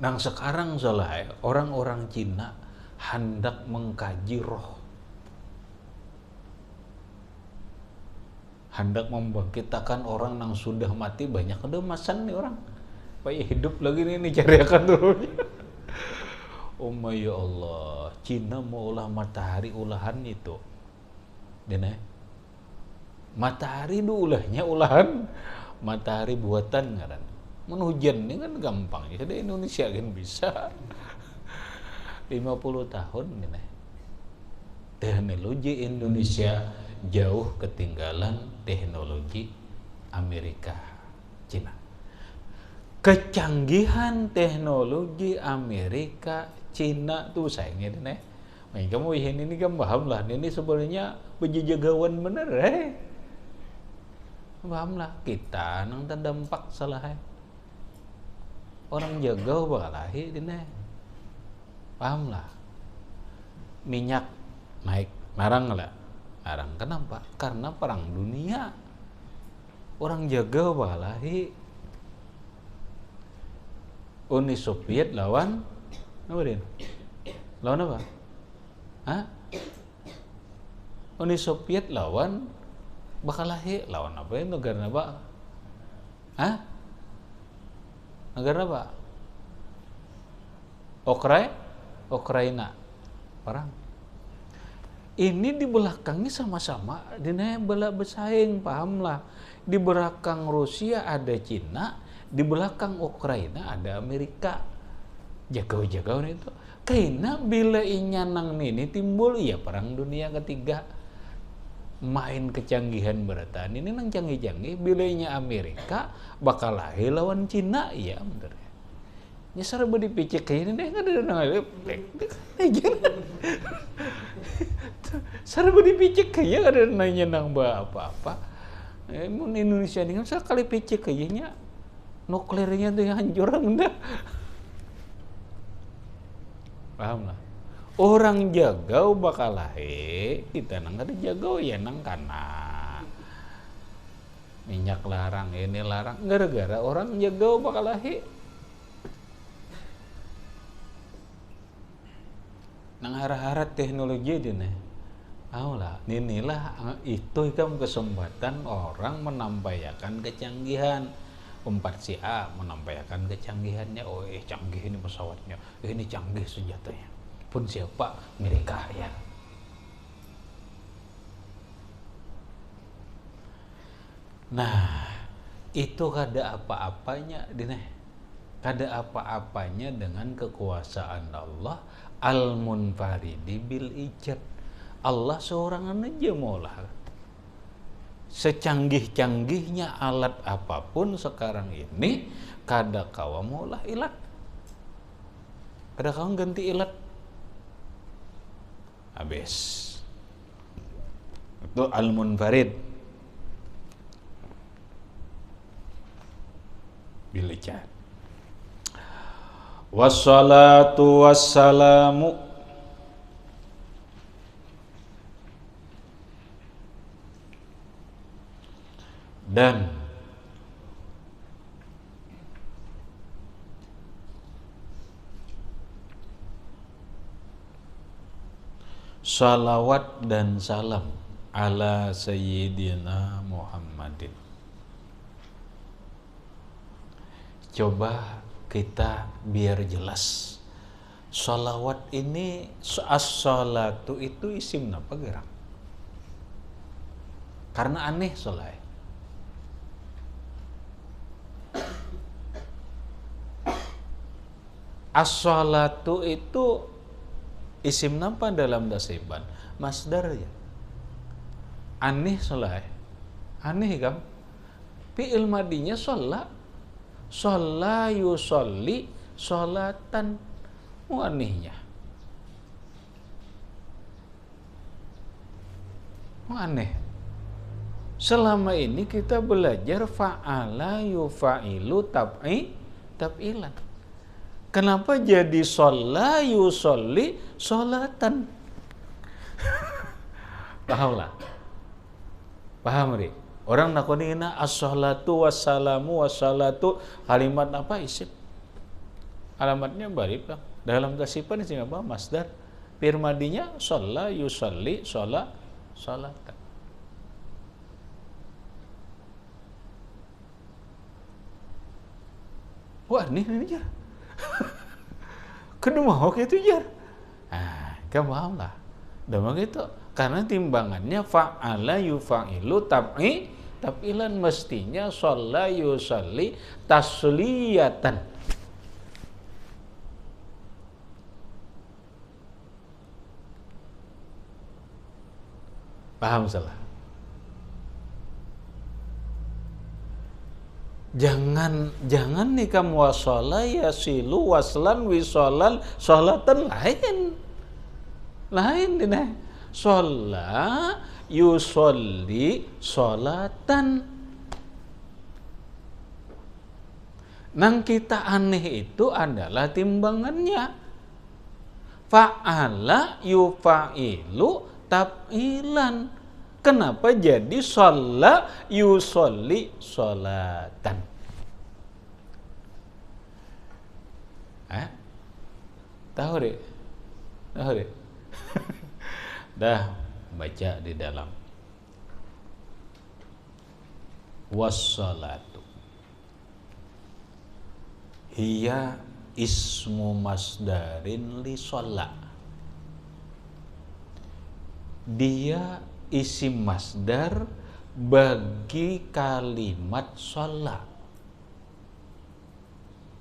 Nang sekarang salah orang-orang Cina hendak mengkaji roh. Hendak membangkitkan orang yang sudah mati banyak kedemasan nih orang. Supaya hidup lagi nih cari akan dulu. Oh ya Allah, Cina mau ulah matahari ulahan itu. Dan matahari itu ulahnya ulahan, matahari buatan ngaran. Hujan ini kan gampang ya, di Indonesia kan bisa. 50 tahun ini. Teknologi Indonesia jauh ketinggalan teknologi Amerika, Cina. Kecanggihan teknologi Amerika, Cina tuh sayangnya nih. Main kamu ini kan paham lah, ini sebenarnya penjajagawan bener paham lah, kita nang terdampak salah orang jagau bakalahi ini. Paham lah. Minyak naik, marang lah. Marang kenapa? Karena perang dunia. Orang jaga bakalahi. Uni Soviet lawan apa dia? Lawan apa? Uni Soviet lawan bakalahi. Lawan apa ya? Negara apa? Negara apa? Ukraina. Perang. Ini di belakangnya sama-sama dina bela bersaing, pahamlah. Di belakang Rusia ada Cina, di belakang Ukraina ada Amerika. Jagau-jagau itu. Karena bila inyanang ini timbul ya perang dunia ketiga. Main kecanggihan beratan ini nang canggih-canggih. Bila inya Amerika bakal lahir lawan Cina, ya bener. Nyasar budi picik kayak ini nggak ada nang sarba dipicik kaya ada nanya nang apa-apa. Mun Indonesia ini kan sekali picik kayaknya nuklirnya tuh hancur dah. Paham lah. Orang jagau bakal lahe, kita nang kada jagau ya nang kana. Minyak larang, ini larang, gara-gara orang jagau bakal lahe. Nang hara-hara teknologi dina. Lah, inilah itu kan kesempatan orang menampilkan kecanggihan. Umpat si A menampilkan kecanggihannya, oh canggih ini pesawatnya, ini canggih senjatanya. Pun siapa mereka ya. Nah, itu kada apa-apanya dina. Kada apa-apanya dengan kekuasaan Allah al-munfaridi bil ijad. Allah seorang aja maulah. Secanggih-canggihnya alat apapun sekarang ini, kada kawa maulah ilat. Kada kawa ganti ilat. Habis. Itu al-munfarid bil ijad. Wassalatu wassalamu dan salawat dan salam ala Sayyidina Muhammadin. Coba kita biar jelas. Salawat ini, as-salatu itu isim apa gerak? Karena aneh soalnya. As-salatu itu isim apa dalam dasiban? Masdar ya. Aneh soalnya. Aneh kan? Fi'il madinya sholat. Sholla yusolli sholatan. Anehnya. Aneh. Selama ini kita belajar fa'ala yufa'ilu tab'ilan. Kenapa jadi sholla yusolli sholatan? Paham lah? Paham ri? Orang nakonina as-sholatu wassalamu wassalatu kalimat apa isim? Alamatnya barib lah. Dalam kasipan ini apa? Masdar. Firmadinya sholla yusolli sholatan. Wah, ini aja. Kedua mau itu jar. Nah, kamu paham lah. Dama gitu. Karena timbangannya fa'ala yufa'ilu tab'ilan mestinya sholla yusolli tasliyatan. Paham salah? Jangan nih kamu wasala yasilu waslan wisolan sholatan lain dina. Sholla yusolli sholatan. Nang kita aneh itu adalah timbangannya. Fa'ala yufa'ilu tab'ilan. Kenapa jadi sholla yusolli sholatan? Tahu deh? Dah baca di dalam. Wassalatu hiya ismu masdarin li sholla. Dia isim masdar bagi kalimat sholla.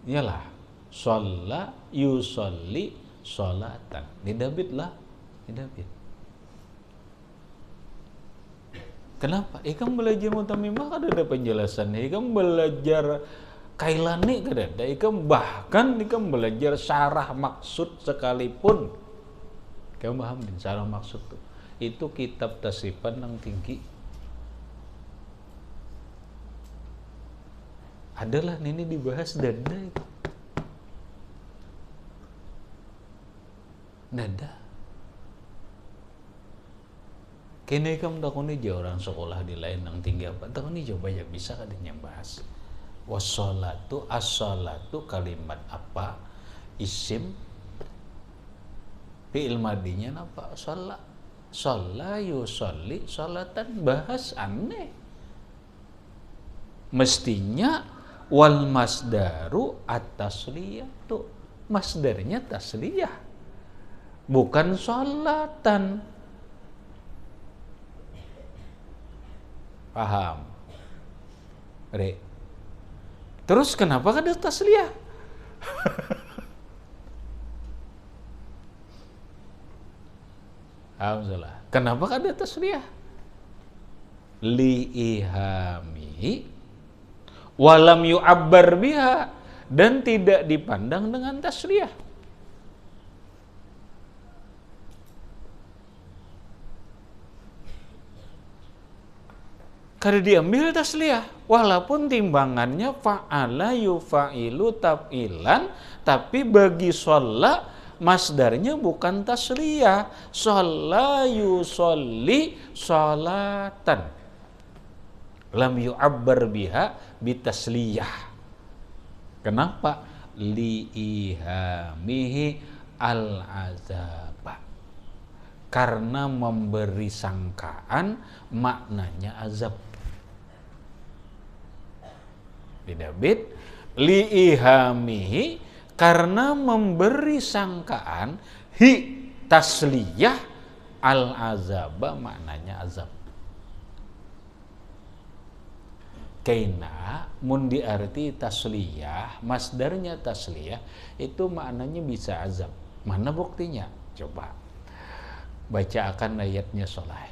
Iyalah sholla yusolli sholatan. Didabit lah. Didabit. Kenapa? Ikam belajar mutamimah kan ada penjelasan. Ikam belajar kailani kan ada. Ikam bahkan belajar syarah maksud sekalipun. Kamu paham din syarah maksud tuh. Itu kitab tasipan yang tinggi. adalah ini dibahas dada itu. Dada. Kini kamu takuni aja orang sekolah di lain yang tinggi apa? Takuni coba ya bisa kan yang bahas. Wassalatu as-salatu kalimat apa? Isim fi'il madinya apa? Shalla. Shalla yusolli sholatan, bahas aneh. Mestinya wal masdaru at-tasliyatu. Masdarnya tasliyah. Bukan sholatan. Paham? Re. Terus kenapa ada tasliyah? Alhamdulillah. Kenapa ada tasliyah? Li'ihami walam yu'abbar biha, dan tidak dipandang dengan tasliyah. Kada diambil tasliyah, walaupun timbangannya fa'ala yufa'ilu taf'ilan, tapi bagi sholla masdarnya bukan tasliyah. Sholla yusolli sholatan, lam yu'abbar biha bitasliyah. Kenapa? Li'ihamihi al-azaba, karena memberi sangkaan maknanya azab. Bidabit li'ihamihi, karena memberi sangkaan, hi tasliyah, al-azaba maknanya azab. Kaina mun diarti tasliyah, masdarnya tasliyah, itu maknanya bisa azab. Mana buktinya? Coba baca akan ayatnya Sholah.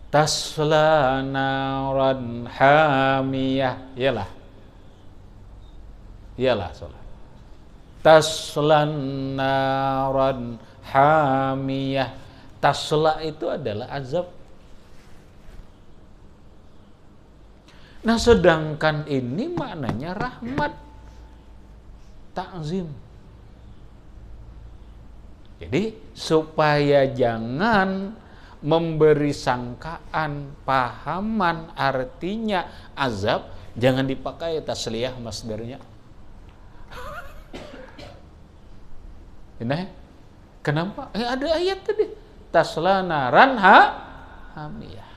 Tasla naran hamiyah. Iyalah Sholah. Tasla naran hamiyah. Tasla itu adalah azab. Nah, sedangkan ini maknanya rahmat, ta'zim. Jadi supaya jangan memberi sangkaan, pahaman artinya azab, jangan dipakai tasliyah masdarnya. Ini kenapa? Ada ayat tadi, tasla naran hamiyah.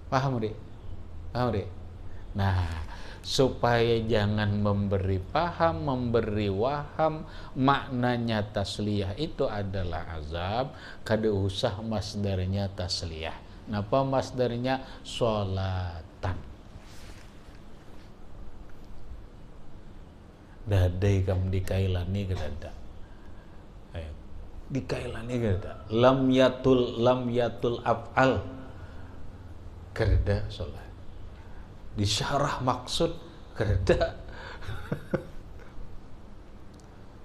Paham, Dek? Nah, supaya jangan memberi paham, memberi waham maknanya tasliyah itu adalah azab, kada usah masdarnya tasliyah. Napa masdarnya sholatan? Dadai kam dikailani kada. Dikailani kada. Lam yatul af'al. Kereda sholat disyarah maksud kereda.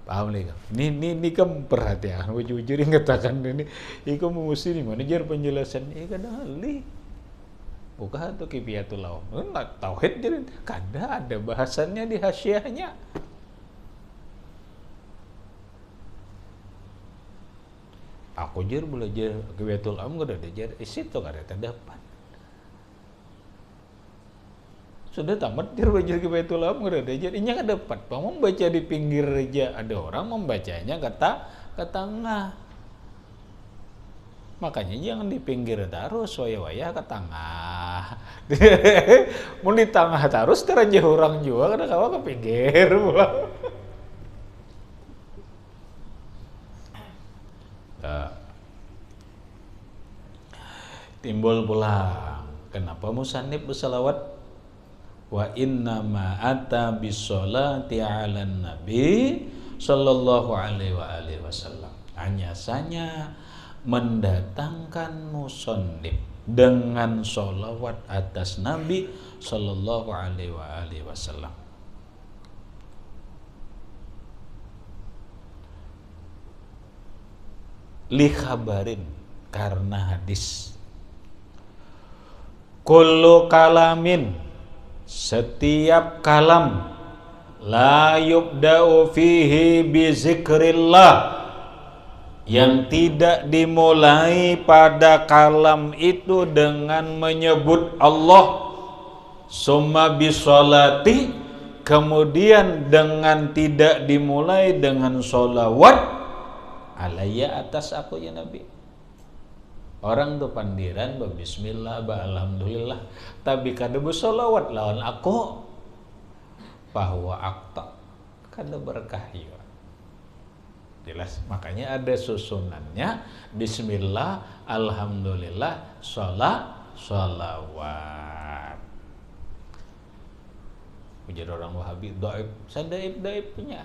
Paham nih? Ini kan perhatian. Jujur ngatakan ini kamu mesti di mana jar penjelasan ini kadang ahli. Bukan tuh kifiatul awam. Tauhid jadi kada ada bahasannya di hasyiahnya. Aku jar belajar kifiatul awam kada ada jar situ kada terdapat. Sudah tamat dia belajar ke Baitul Awam nggak ada jadinya nggak dapat. Mau membaca di pinggir aja ada orang membacanya ke tengah. Makanya jangan di pinggir terus, waya-waya ke tengah. Mau di tengah terus teraja orang juga kada kawa ke pinggir pula. Timbul pula kenapa musannif bersalawat? Wa inna ma ata bisolati ala nabi sallallahu alaihi wasallam. Hanya saja mendatangkan musannif dengan sholawat atas Nabi sallallahu alaihi wasallam. Li khabarin, karena hadis. kullu kalamin, setiap kalam, la yubda'u fihi bi zikrillah, yang tidak dimulai pada kalam itu dengan menyebut Allah, summa bisolati, kemudian dengan tidak dimulai dengan sholawat alayya, atas aku ya Nabi. Orang tuh pandiran ba bismillah ba alhamdulillah, tapi kada bersolawat lawan aku bahwa akta kada berkah ya. Jelas, makanya ada susunannya bismillah, alhamdulillah, sholawat. Ujar orang Wahabi, dhaif, sadaib punya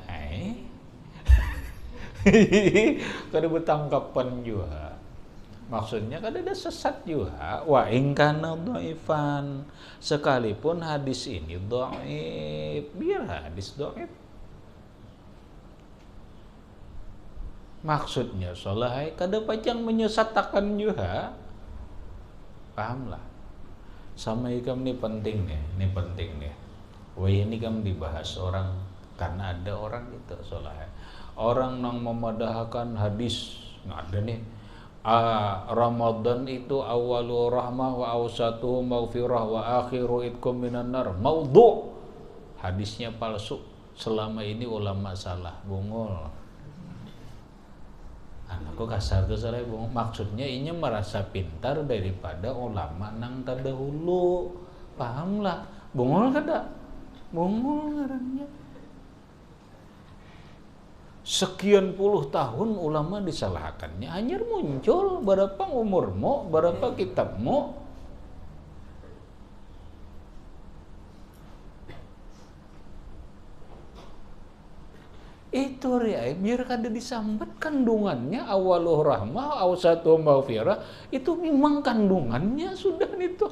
kada bertangkapan juga. Maksudnya kada ada sesat juga. Wa in kana dhaifan, sekalipun hadis ini dhaif, biar hadis dhaif. Maksudnya solahai kada pacang menyesatakan juga. Pahamlah. Sama ikam ini penting nih. Wah ini kam dibahas orang, karena ada orang itu solahai. Orang yang memadahkan hadis, nggak ada nih. Ramadan itu awalu rahmah wa awsatuhu maghfirah wa akhiru itkum minan nar. Maudhu. Hadisnya palsu. Selama ini ulama salah, bungul. Anakku kasar tuh salah, bungul. Maksudnya ini merasa pintar daripada ulama nang terdahulu. Pahamlah. Bungul kada? Bungul ngarannya. Sekian puluh tahun ulama disalahkannya, hanya muncul berapa umurmu, berapa kitabmu. Itu biar kada disambat kandungannya, awaluh rahmah, awsatuh maghfirah, itu memang kandungannya sudah itu.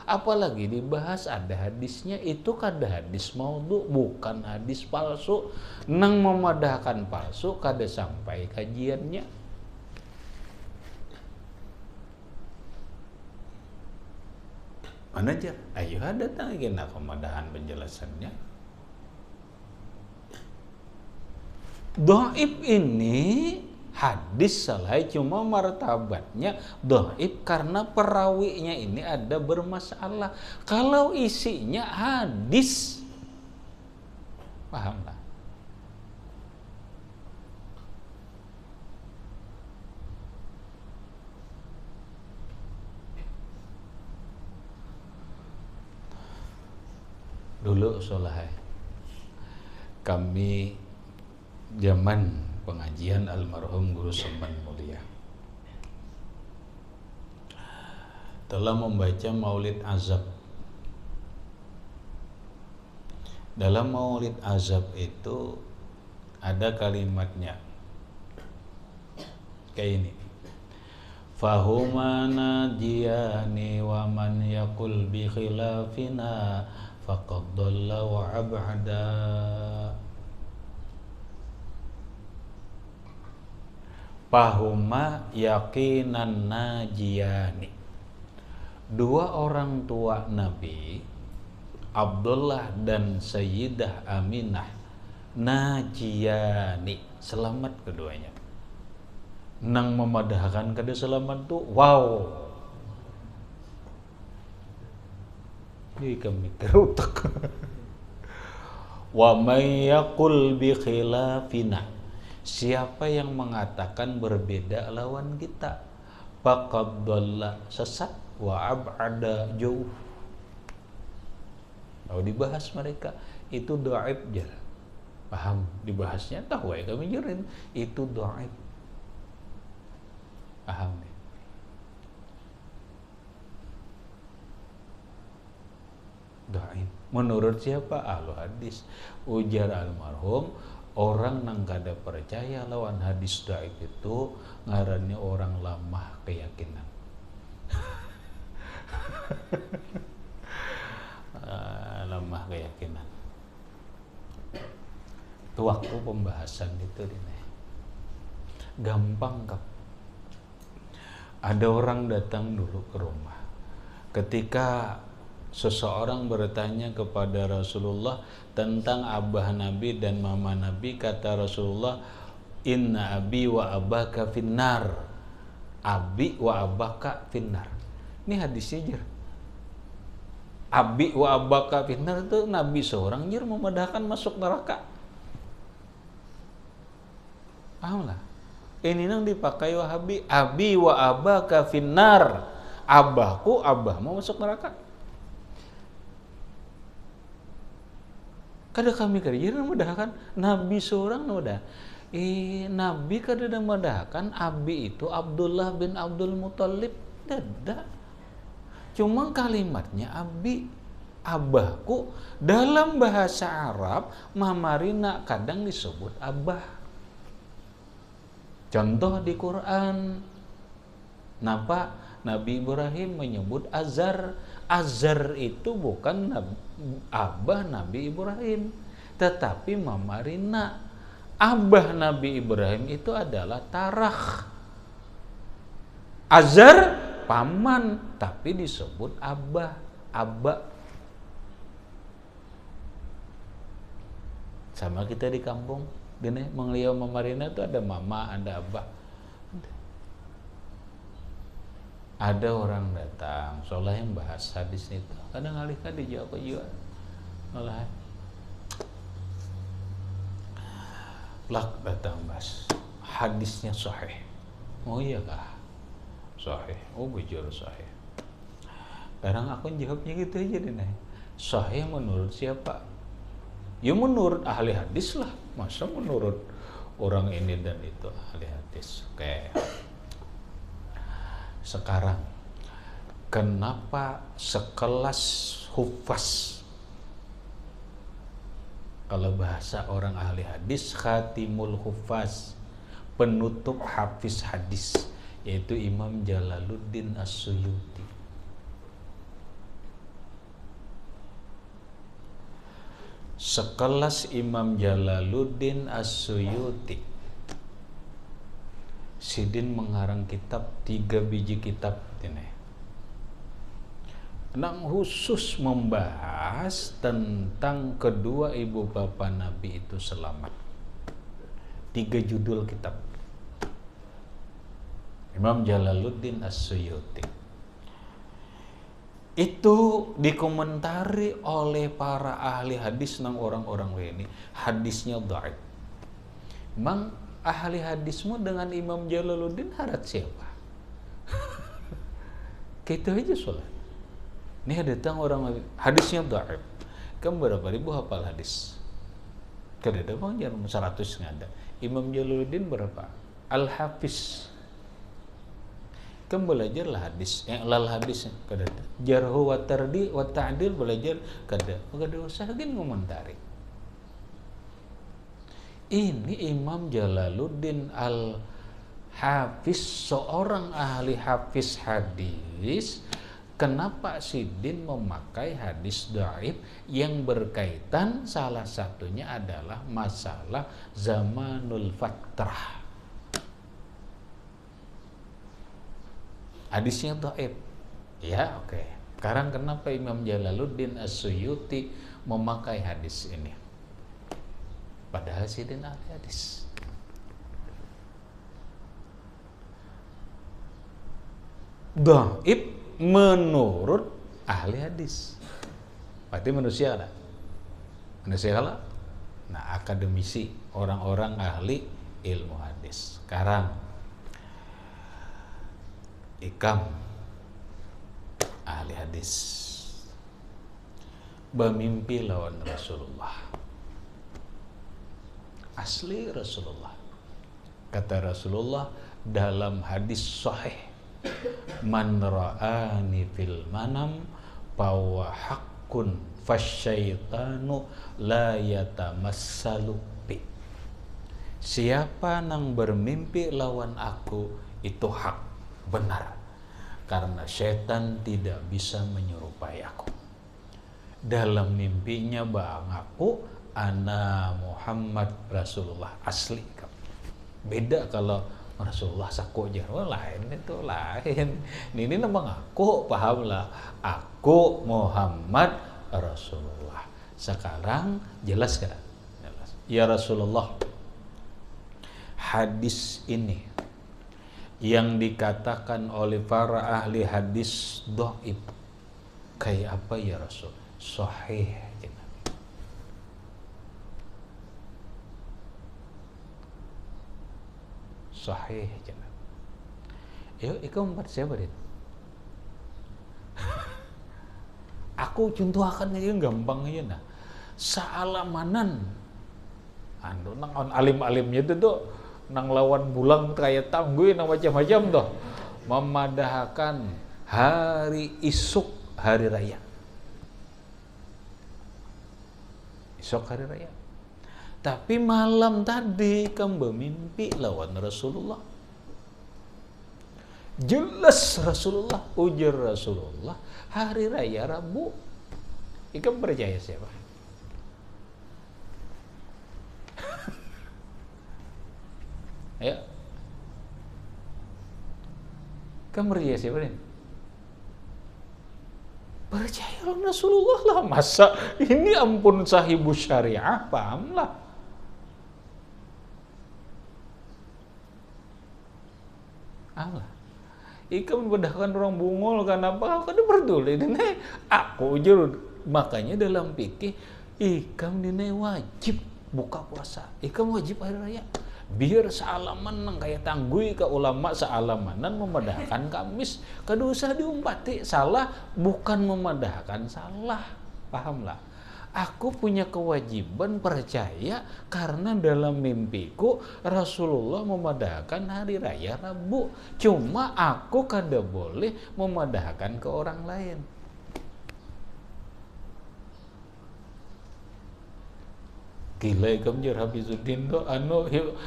Apalagi dibahas ada hadisnya, itu kada hadis maudhu, bukan hadis palsu. Nang memadahkan palsu kada sampai kajiannya. Mana aja? Ayo ada lagi nak pemadahan penjelasannya. Dhaif ini hadis salah, cuma martabatnya dhaif karena perawinya ini ada bermasalah. Kalau isinya hadis, pahamlah. Dulu solahai kami zaman pengajian almarhum Guru Semban Mulia telah membaca Maulid Azab. Dalam Maulid Azab itu ada kalimatnya kayak ini, fahuma najiyani wa man yaqul bi khilafina faqad dhalla wa ab'ada. Fahuma yaqinan najiyani, dua orang tua Nabi, Abdullah dan Sayyidah Aminah, najiyani, selamat keduanya. Nang memadahkan kada selamat tuh, wow. Jadi kami terutak. Wa may yaqul bi khilafina, siapa yang mengatakan berbeda lawan kita, faqad dhalla, sesat, wa ab'ada, jauh. Kalau dibahas mereka itu dhaif jar. Paham dibahasnya, tahu ya kami jurin itu dhaif. Paham nih. Dhaif menurut siapa? Ahlu hadis. Ujar almarhum, orang nang kada percaya lawan hadis dhaif itu ngarannya orang lamah keyakinan. Lemah keyakinan. Itu waktu pembahasan itu ini gampang kak. Ada orang datang dulu ke rumah, ketika seseorang bertanya kepada Rasulullah tentang abah Nabi dan mama Nabi, kata Rasulullah, inna abi wa abaka finnar, abi wa abaka finnar. Ini hadisnya jer, abi wa abaka finnar itu Nabi seorang jer memedahkan masuk neraka. Paham lah? Ini nang dipakai Wahabi, abi wa abaka finnar, abahku abahmu masuk neraka. Kada kami kerja memudahkan Nabi seorang mudah. Nabi kada memudahkan abi itu Abdullah bin Abdul Muthalib, tidak. Cuma kalimatnya abi, abahku, dalam bahasa Arab mamarina kadang disebut abah. Contoh di Quran, napa Nabi Ibrahim menyebut Azar. Azar itu bukan abah Nabi Ibrahim, tetapi mamarina. Abah Nabi Ibrahim itu adalah Tarah. Azar paman, tapi disebut abah, abah. Sama kita di kampung, gini mengliau mamarina itu ada mama, ada abah. Ada orang datang, seolah yang bahas hadis itu, kadang alihkan dijawab juga, malah lak datang bahas hadisnya sahih. Oh iya kah? Sahih. Oh bujur sahih. Kadang aku jawabnya gitu aja deh. Sahih menurut siapa? Ya menurut ahli hadis lah. Masa menurut orang ini dan itu ahli hadis. Oke. Sekarang, kenapa sekelas hufaz, kalau bahasa orang ahli hadis, khatimul hufaz, penutup hafiz hadis, yaitu Imam Jalaluddin As-Suyuti. Sekelas Imam Jalaluddin As-Suyuti, Sidin mengarang kitab 3 biji kitab ini. Nang khusus membahas tentang kedua ibu bapa Nabi itu selamat. 3 judul kitab. Imam Jalaluddin As-Suyuti. Itu dikomentari oleh para ahli hadis nang orang-orang ini. Hadisnya dhaif. Mang ahli hadismu dengan Imam Jalaluddin harat siapa? Gitu aja soalnya. Ini datang orang hadisnya dhaif. Kan berapa ribu hafal hadis? Kada ada bang jarum 100 ngada. Imam Jalaluddin berapa? Al-Hafiz. Kan belajar lah hadis, lal hadis kada ada. Jarhu wa tardi wa ta'dil belajar kada. Kada usah gin ngomentari. Ini Imam Jalaluddin Al-Hafiz, seorang ahli hafiz hadis. Kenapa Sidin memakai hadis dhaif yang berkaitan, salah satunya adalah masalah zamanul fatrah. Hadisnya dhaif. Ya, oke. Sekarang kenapa Imam Jalaluddin As-Suyuti memakai hadis ini? Padahal Sidin ahli hadis. Dhaif menurut ahli hadis. Berarti manusia lah. Manusia lah. Nah, akademisi, orang-orang ahli ilmu hadis. Sekarang Ikam ahli hadis bermimpi lawan Rasulullah. Asli Rasulullah. Kata Rasulullah dalam hadis sahih, man ra'ani fil manam fahuwa haqqun fasyaitanu la yatamassalu bi. Siapa nang bermimpi lawan aku itu hak, benar, karena setan tidak bisa menyerupai aku. Dalam mimpinya bang aku ana Muhammad Rasulullah asli. Beda kalau Rasulullah saku aja, lain itu lain. Ini nama ngaku, pahamlah. Aku Muhammad Rasulullah. Sekarang jelas kan? Jelas. Ya Rasulullah, hadis ini yang dikatakan oleh para ahli hadis dhaif, kayak apa ya Rasul? Sahih. Sahih jangan. Yuk, ikut empat siapa dit? Aku contohkan aja gampang aja nah. Saalamanan. Anu nang alim-alimnya itu tuh nang lawan bulang kayak tangguh nang macam-macam tuh. Memadahkan hari isuk hari raya. Isuk hari raya. Tapi malam tadi kamu bermimpi lawan Rasulullah. Jelas Rasulullah, ujar Rasulullah, hari raya Rabu. Ikam percaya siapa? Ya. Kamu percaya siapa nih? Percaya Rasulullah lah. Masa ini ampun sahibu syariah, pahamlah. Allah, ikam membedahkan orang bungul kenapa? Kan berduli dine. Aku jujur makanya dalam fikih ikam dine wajib buka puasa. Ikam wajib hari raya. Biar sealaman nang kayak tanggui ke ulama sealamanan memadahkan Kamis. Kada usah diumpati salah bukan memadahkan salah. Pahamlah. Aku punya kewajiban percaya karena dalam mimpiku Rasulullah memadahkan hari raya Rabu. Cuma aku kada boleh memadahkan ke orang lain. Gila ikam jar Hafizuddin tuh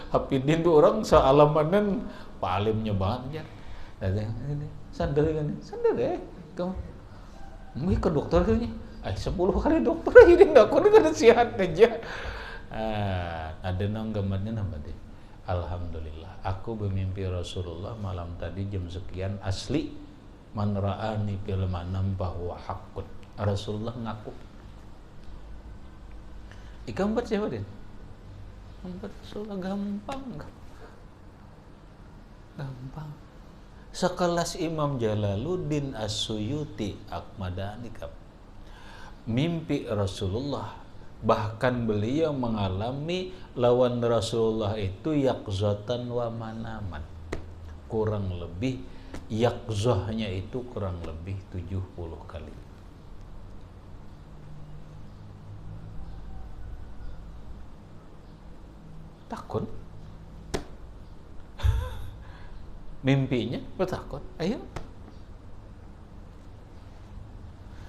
Hafidin tuh orang sealamanan palimnya banget jar. Sadar kan? Sadar ya kamu. Mau ke dokter kan? 10 kali dokter aja enggak kudu kada sehat aja. Ada nang gambarnya nama deh. Alhamdulillah, aku bermimpi Rasulullah malam tadi jam sekian asli. Man ra'ani fil manam bahwa haqqun. Rasulullah ngaku. Ikam buat siapa din? Gambar Rasulullah gampang. Gampang. Sekelas Imam Jalaluddin As-Suyuti Ahmadani kap. Mimpi Rasulullah, bahkan beliau mengalami lawan Rasulullah itu yakzatan wa manaman. Kurang lebih yakzahnya itu kurang lebih 70 kali. Takut? Mimpinya bertakut? Ayo.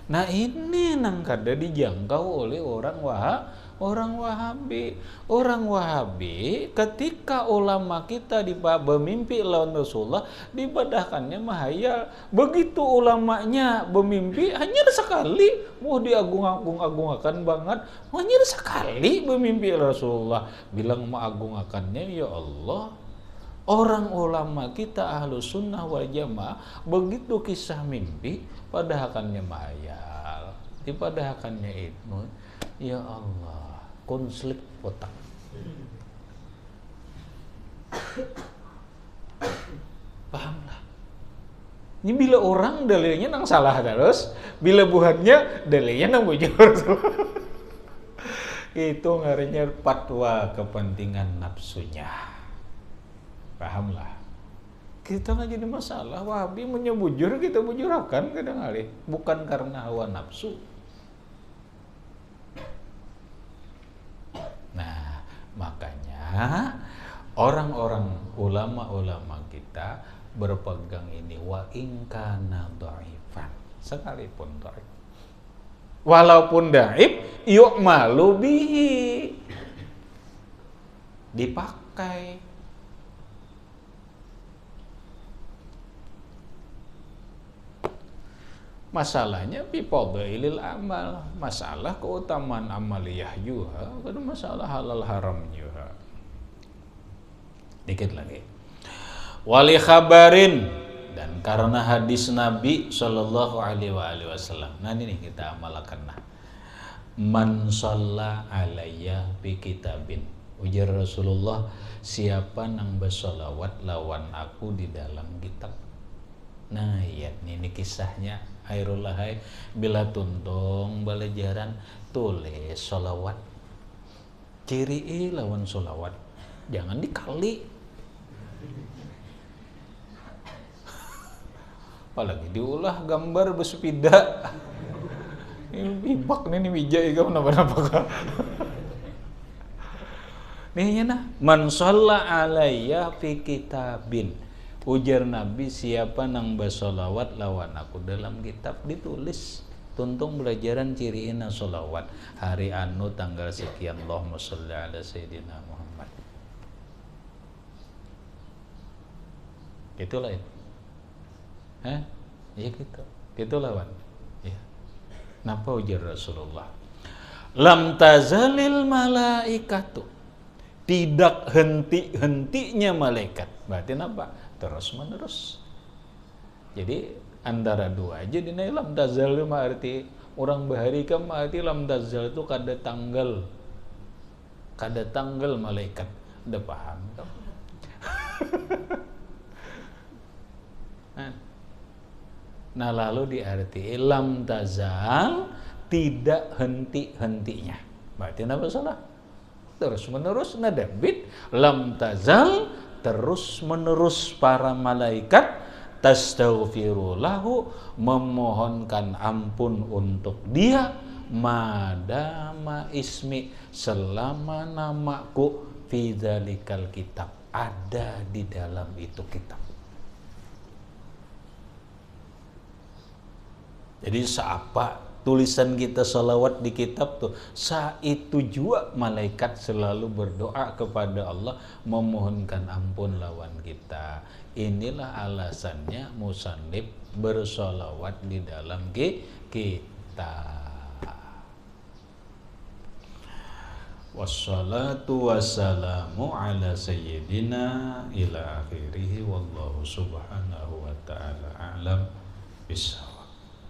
Nah ini nang kada dijangkau oleh orang Wahabi. Orang Wahabi ketika ulama kita bermimpi lawan Rasulullah dibadahkannya mahayal. Begitu ulamanya bermimpi hanya sekali, mau diagung-agungkan banget, hanya sekali bermimpi Rasulullah. Bilang mengagung-akannya ya Allah. Orang ulama kita Ahlus Sunnah wal Jamaah begitu kisah mimpi padahakannya mahayal, dipadahakannya itu ya Allah konslet otak. Pahamlah. Ini bila orang dalilnya nang salah terus, bila buhannya dalilnya nang bujur. Itu ngarinya fatwa kepentingan nafsunya. Pahamlah. Kita nggak jadi masalah. Wahabi menyebujur, kita bujurakan kadang kali. Bukan karena hawa nafsu. Nah, makanya orang-orang ulama-ulama kita berpegang ini wa in kana dhaifan, sekalipun dhaif. Walaupun dhaif, yu'malu bihi. Dipakai. Masalahnya fi fadhailil amal, masalah keutamaan amaliyah juga, kan masalah halal haram juga. Dikit lagi. wali khabarin, dan karena hadis Nabi Shallallahu Alaihi Wasallam. Nah ini kita amalkan. Nah, man shalla alayya bi kitabin, ujar Rasulullah, siapa nang bersolawat lawan aku di dalam kitab. Nah iya ini kisahnya Hairullah bila tuntung belajaran tulis solawat, ciri lawan solawat jangan dikali, apalagi diulah gambar bersepeda. Ini bibak nih bijak ya kenapa-napa. Nih nah, man shalla alayya fi kitabin, ujar Nabi siapa nang bersolawat lawan aku dalam kitab, ditulis tuntung belajaran ciriina solawat hari anu tanggal sekian, Allahumma sholli ala sayyidina Muhammad. Itulah itu. Ya gitu. Itulah wan. Ya. Napa ujar Rasulullah? Lam tazalil malaikatu, tidak henti-hentinya malaikat. Berarti apa? Terus menerus. Jadi antara dua aja dina lam tazal itu arti orang bahari kan arti lam tazal itu kada tanggal malaikat. Udah paham kan? Nah lalu diarti lam tazal, tidak henti-hentinya. Berarti apa salah? Terus menerus nadabit lam tazal, terus menerus para malaikat tastaghfiru lahu, memohonkan ampun untuk dia, madama ismi, selama namaku fi dzalikal kitab, ada di dalam itu kitab. Jadi seapa tulisan kita salawat di kitab tuh, saat itu juga malaikat selalu berdoa kepada Allah memohonkan ampun lawan kita. Inilah alasannya musannif bersolawat di dalam kita. Wassalatu wassalamu ala sayyidina ila akhirih, wallahu subhanahu wa ta'ala a'lam bisawab.